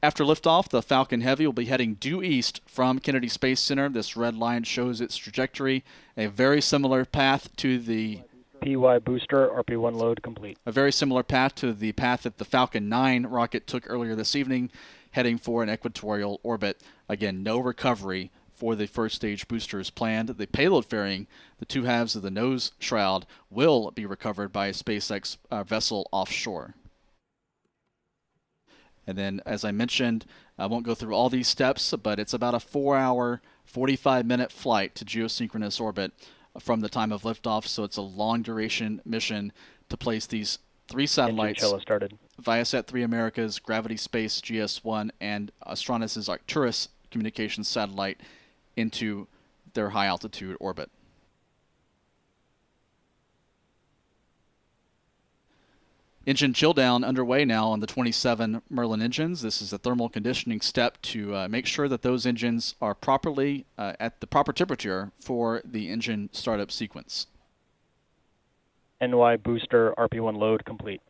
After liftoff, the Falcon Heavy will be heading due east from Kennedy Space Center. This red line shows its trajectory, a very similar path to the PY booster RP1 load complete. A very similar path to the path that the Falcon 9 rocket took earlier this evening, heading for an equatorial orbit. Again, no recovery for the first stage boosters planned. The payload fairing, the 2 halves of the nose shroud, will be recovered by a SpaceX vessel offshore. And then, as I mentioned, I won't go through all these steps, but it's about a 4-hour, 45-minute flight to geosynchronous orbit from the time of liftoff, so it's a long-duration mission to place these 3 satellites, Viasat 3 Americas, Gravity Space GS-1, and Astronis' Arcturus communications satellite, into their high-altitude orbit. Engine chill down underway now on the 27 Merlin engines. This is a thermal conditioning step to make sure that those engines are properly at the proper temperature for the engine startup sequence. NY booster RP1 load complete.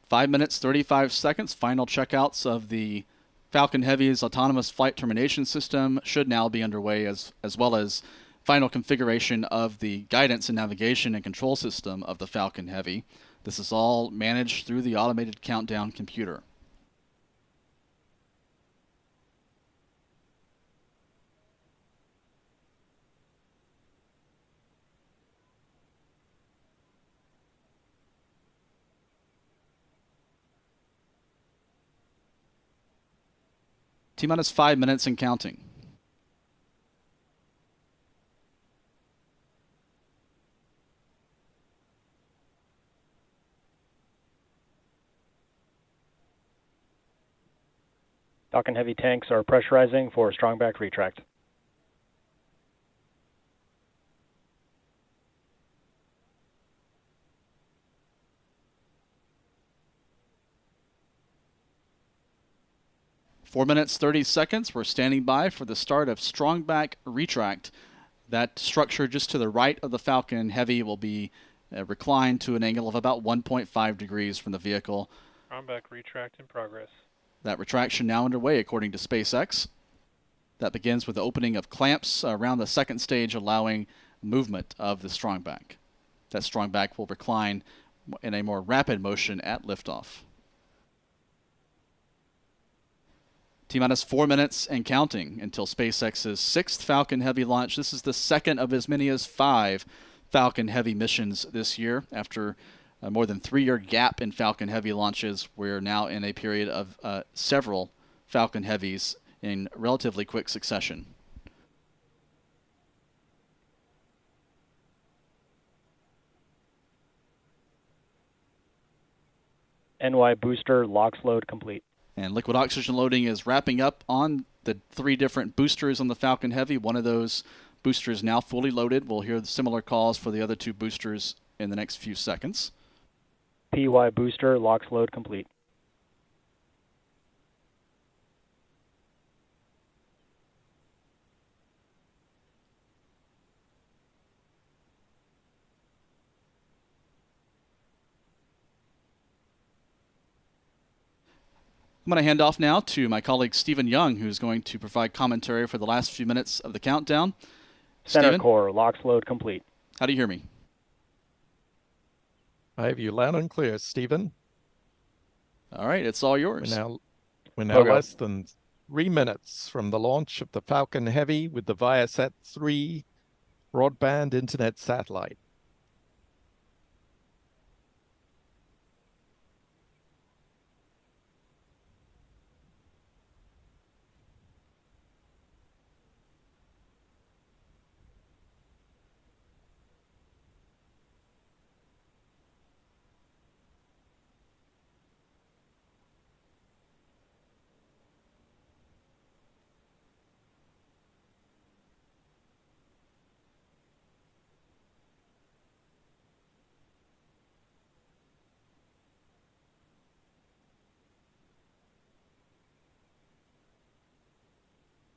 Five minutes, 35 seconds. Final checkouts of the Falcon Heavy's autonomous flight termination system should now be underway, as well as final configuration of the guidance and navigation and control system of the Falcon Heavy. This is all managed through the automated countdown computer. T-minus 5 minutes and counting. Falcon Heavy tanks are pressurizing for strong back retract. Four minutes, 30 seconds. We're standing by for the start of strong back retract. That structure just to the right of the Falcon Heavy will be reclined to an angle of about 1.5 degrees from the vehicle. Strong back retract in progress. That retraction now underway according to SpaceX. That begins with the opening of clamps around the second stage, allowing movement of the strong back. That strong back will recline in a more rapid motion at liftoff. T-minus 4 minutes and counting until SpaceX's 6th Falcon Heavy launch. This is the second of as many as 5 Falcon Heavy missions this year. After a more than 3-year gap in Falcon Heavy launches, we're now in a period of several Falcon Heavies in relatively quick succession. NY booster LOX load complete. And liquid oxygen loading is wrapping up on the 3 different boosters on the Falcon Heavy. One of those boosters now fully loaded. We'll hear similar calls for the other 2 boosters in the next few seconds. PY booster LOX load complete. I'm going to hand off now to my colleague Stephen Young, who's going to provide commentary for the last few minutes of the countdown. Center Stephen, core LOX load complete. how do you hear me? I have you loud and clear, Stephen. All right, it's all yours. We're now less than 3 minutes from the launch of the Falcon Heavy with the ViaSat 3 broadband internet satellite.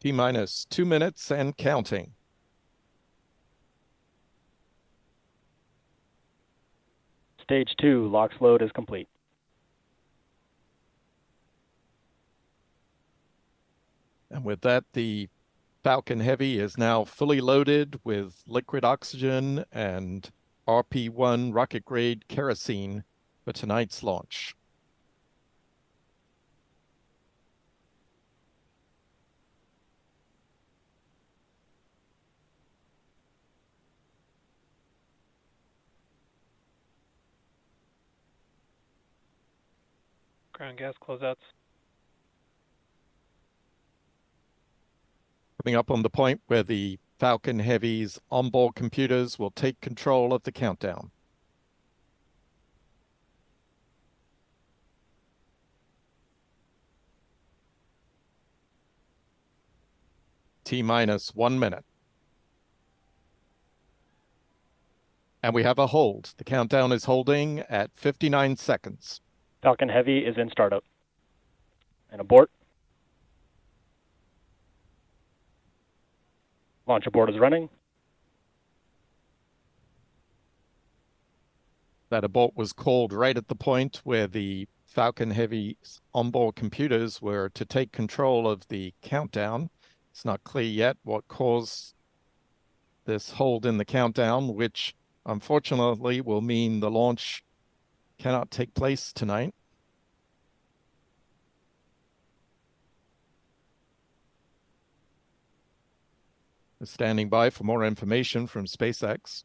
T-minus 2 minutes and counting. Stage 2 LOX load is complete. And with that, the Falcon Heavy is now fully loaded with liquid oxygen and RP-1 rocket-grade kerosene for tonight's launch. Ground gas closeouts. Coming up on the point where the Falcon Heavy's onboard computers will take control of the countdown. T-minus 1 minute. And we have a hold. The countdown is holding at 59 seconds. Falcon Heavy is in startup. And abort. Launch abort is running. That abort was called right at the point where the Falcon Heavy's onboard computers were to take control of the countdown. It's not clear yet what caused this hold in the countdown, which unfortunately will mean the launch cannot take place tonight. We're standing by for more information from SpaceX.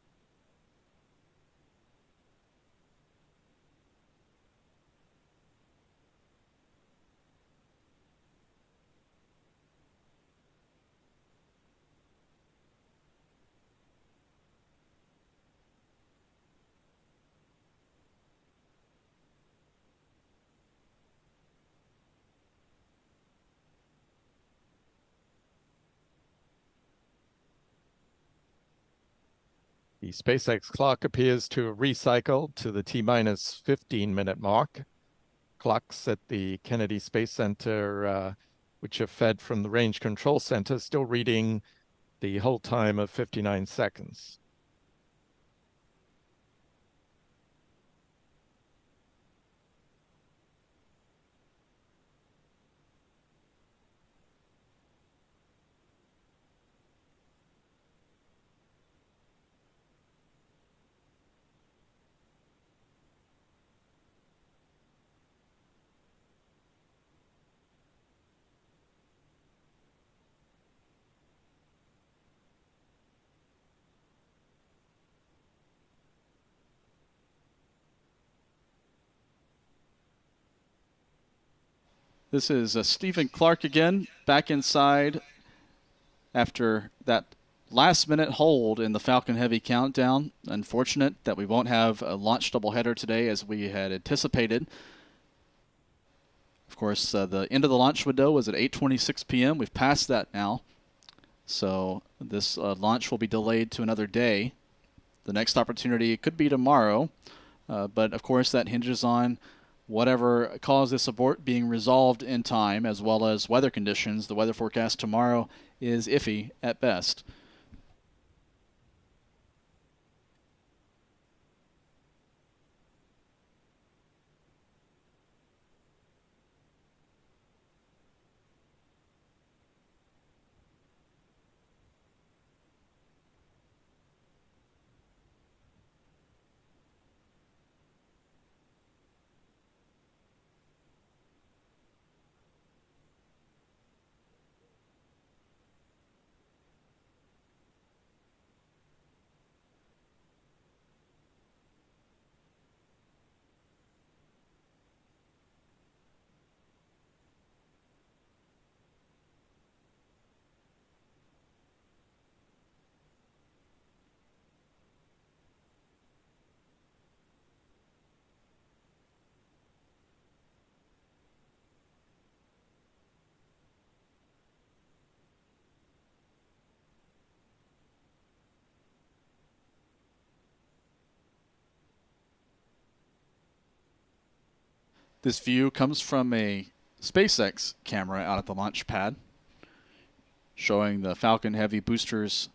The SpaceX clock appears to have recycled to the T-minus 15-minute mark. Clocks at the Kennedy Space Center, which are fed from the Range Control Center, still reading the hold time of 59 seconds. This is Stephen Clark again, back inside after that last-minute hold in the Falcon Heavy countdown. Unfortunate that we won't have a launch doubleheader today as we had anticipated. Of course, the end of the launch window was at 8:26 p.m. We've passed that now. So this launch will be delayed to another day. The next opportunity could be tomorrow, but of course that hinges on whatever caused this abort being resolved in time, as well as weather conditions. The weather forecast tomorrow is iffy at best. This view comes from a SpaceX camera out at the launch pad, showing the Falcon Heavy boosters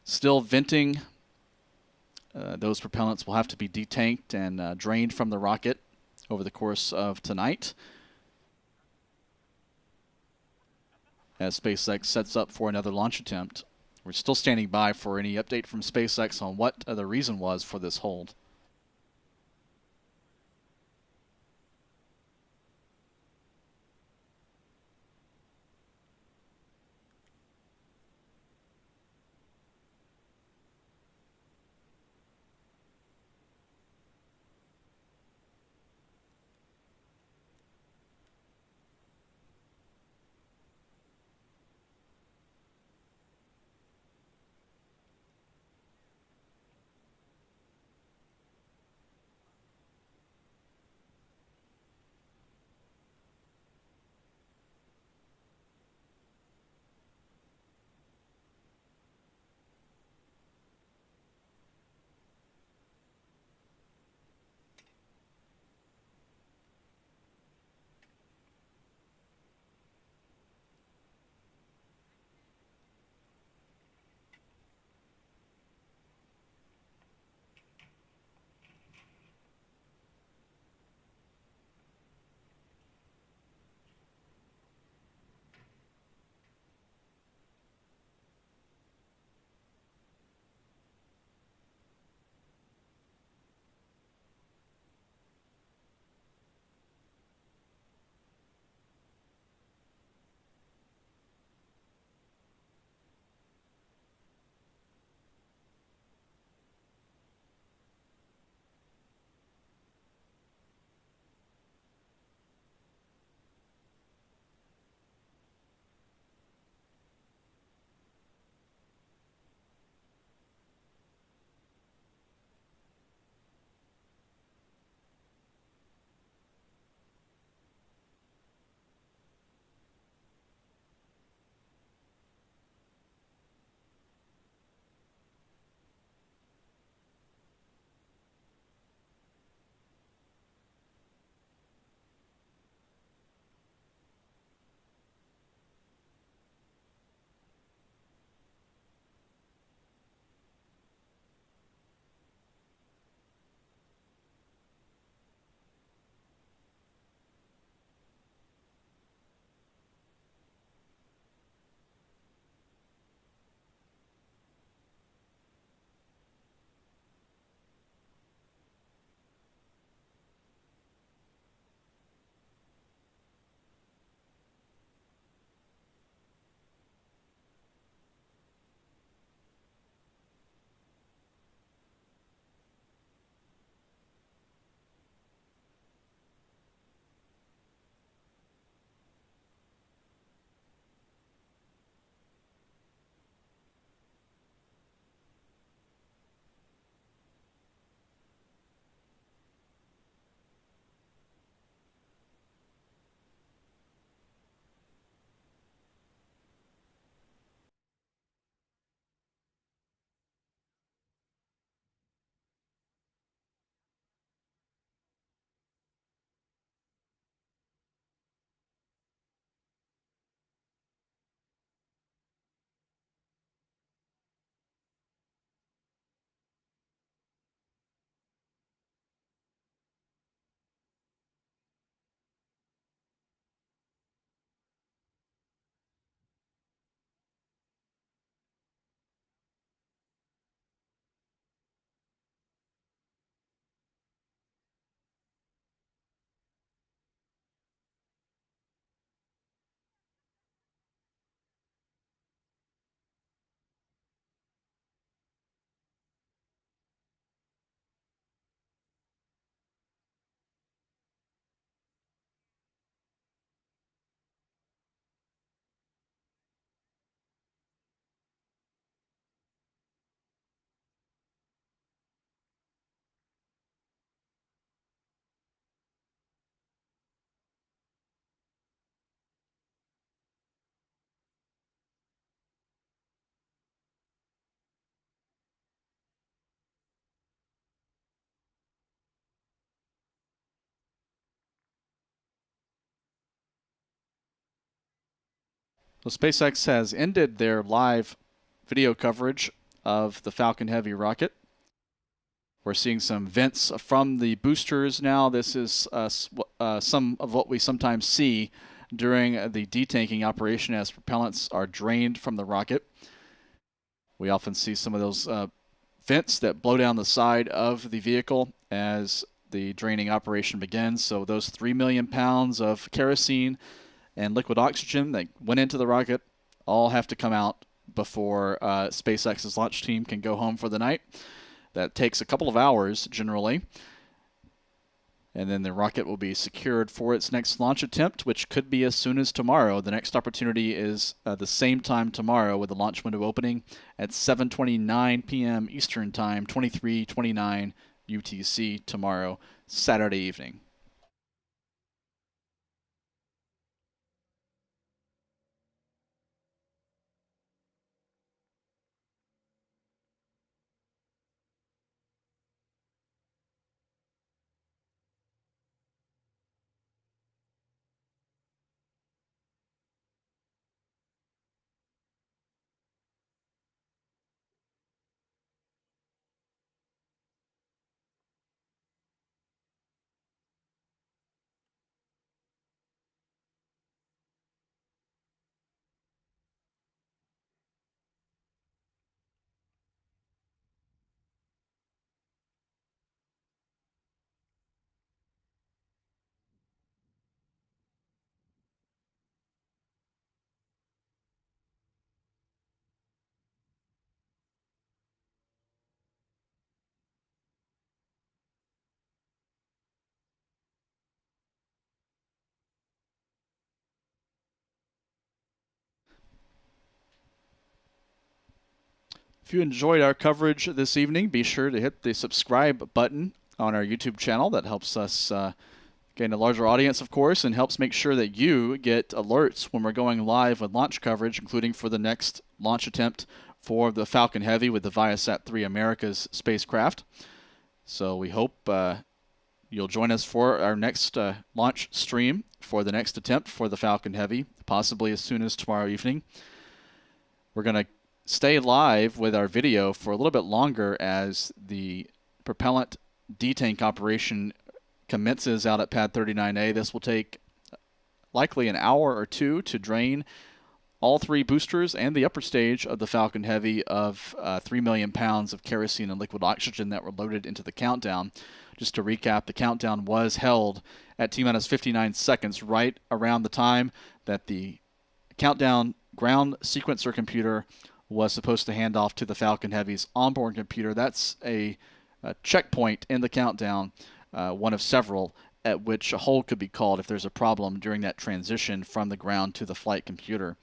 still venting. Those propellants will have to be detanked and drained from the rocket over the course of tonight, as SpaceX sets up for another launch attempt. We're still standing by for any update from SpaceX on what the reason was for this hold. So SpaceX has ended their live video coverage of the Falcon Heavy rocket. We're seeing some vents from the boosters now. This is some of what we sometimes see during the detanking operation as propellants are drained from the rocket. We often see some of those vents that blow down the side of the vehicle as the draining operation begins. So those 3 million pounds of kerosene and liquid oxygen that went into the rocket all have to come out before SpaceX's launch team can go home for the night. That takes a couple of hours generally. And then the rocket will be secured for its next launch attempt, which could be as soon as tomorrow. The next opportunity is the same time tomorrow, with the launch window opening at 7:29 p.m. Eastern Time, 23:29 UTC tomorrow, Saturday evening. If you enjoyed our coverage this evening, be sure to hit the subscribe button on our YouTube channel. That helps us gain a larger audience, of course, and helps make sure that you get alerts when we're going live with launch coverage, including for the next launch attempt for the Falcon Heavy with the ViaSat 3 Americas spacecraft. So we hope you'll join us for our next launch stream for the next attempt for the Falcon Heavy, possibly as soon as tomorrow evening. We're going to stay live with our video for a little bit longer as the propellant detank operation commences out at pad 39A. This will take likely an hour or two to drain all three boosters and the upper stage of the Falcon Heavy of 3 million pounds of kerosene and liquid oxygen that were loaded into the countdown. Just to recap, the countdown was held at T-minus 59 seconds, right around the time that the countdown ground sequencer computer was supposed to hand off to the Falcon Heavy's onboard computer. That's a checkpoint in the countdown, one of several at which a hold could be called if there's a problem during that transition from the ground to the flight computer.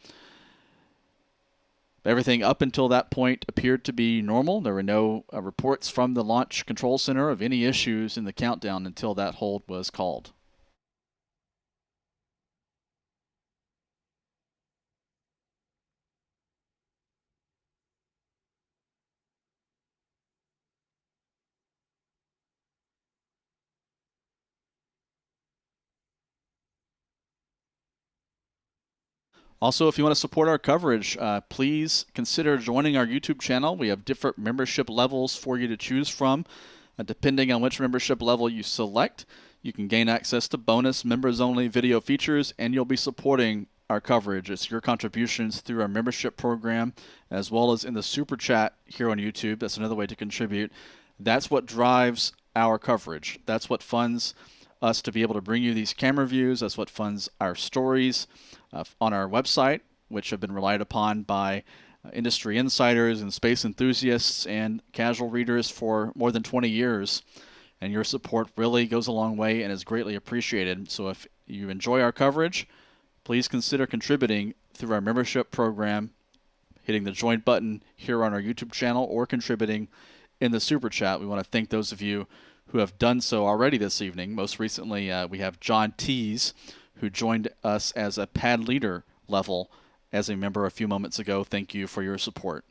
Everything up until that point appeared to be normal. There were no reports from the Launch Control Center of any issues in the countdown until that hold was called. Also, if you want to support our coverage, please consider joining our YouTube channel. We have different membership levels for you to choose from. Depending on which membership level you select, you can gain access to bonus members-only video features, and you'll be supporting our coverage. It's your contributions through our membership program, as well as in the Super Chat here on YouTube. That's another way to contribute. That's what drives our coverage. That's what funds us to be able to bring you these camera views. That's what funds our stories on our website, which have been relied upon by industry insiders and space enthusiasts and casual readers for more than 20 years. And your support really goes a long way and is greatly appreciated. So if you enjoy our coverage, please consider contributing through our membership program, hitting the join button here on our YouTube channel, or contributing in the Super Chat. We want to thank those of you who have done so already this evening. Most recently, we have John Tees, who joined us as a pad leader level as a member a few moments ago. Thank you for your support.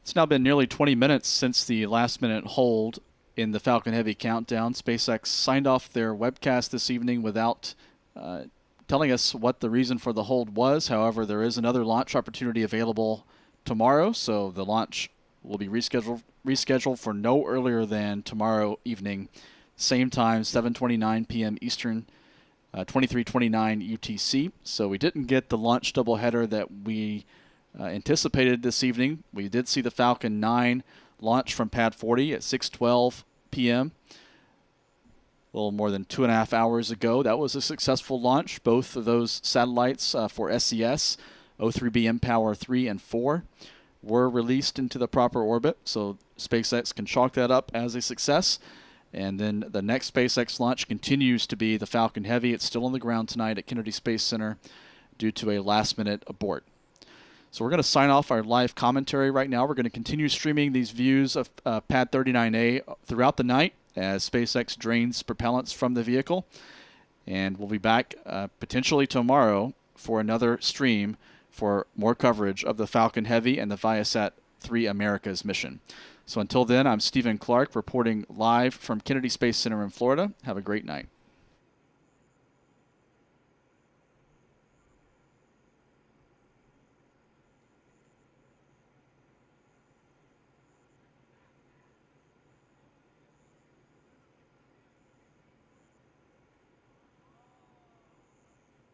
It's now been nearly 20 minutes since the last-minute hold in the Falcon Heavy countdown. SpaceX signed off their webcast this evening without telling us what the reason for the hold was. However, there is another launch opportunity available tomorrow, so the launch will be rescheduled for no earlier than tomorrow evening, same time, 7:29 p.m. Eastern, 23:29 UTC. So we didn't get the launch doubleheader that we anticipated this evening. We did see the Falcon 9 launch from Pad 40 at 6:12 p.m. a little more than 2.5 hours ago. That was a successful launch. Both of those satellites for SES, O3b mPOWER 3 and 4, were released into the proper orbit, so SpaceX can chalk that up as a success. And then the next SpaceX launch continues to be the Falcon Heavy. It's still on the ground tonight at Kennedy Space Center due to a last-minute abort. So we're going to sign off our live commentary right now. We're going to continue streaming these views of Pad 39A throughout the night as SpaceX drains propellants from the vehicle. And we'll be back potentially tomorrow for another stream for more coverage of the Falcon Heavy and the ViaSat 3 Americas mission. So until then, I'm Stephen Clark reporting live from Kennedy Space Center in Florida. Have a great night.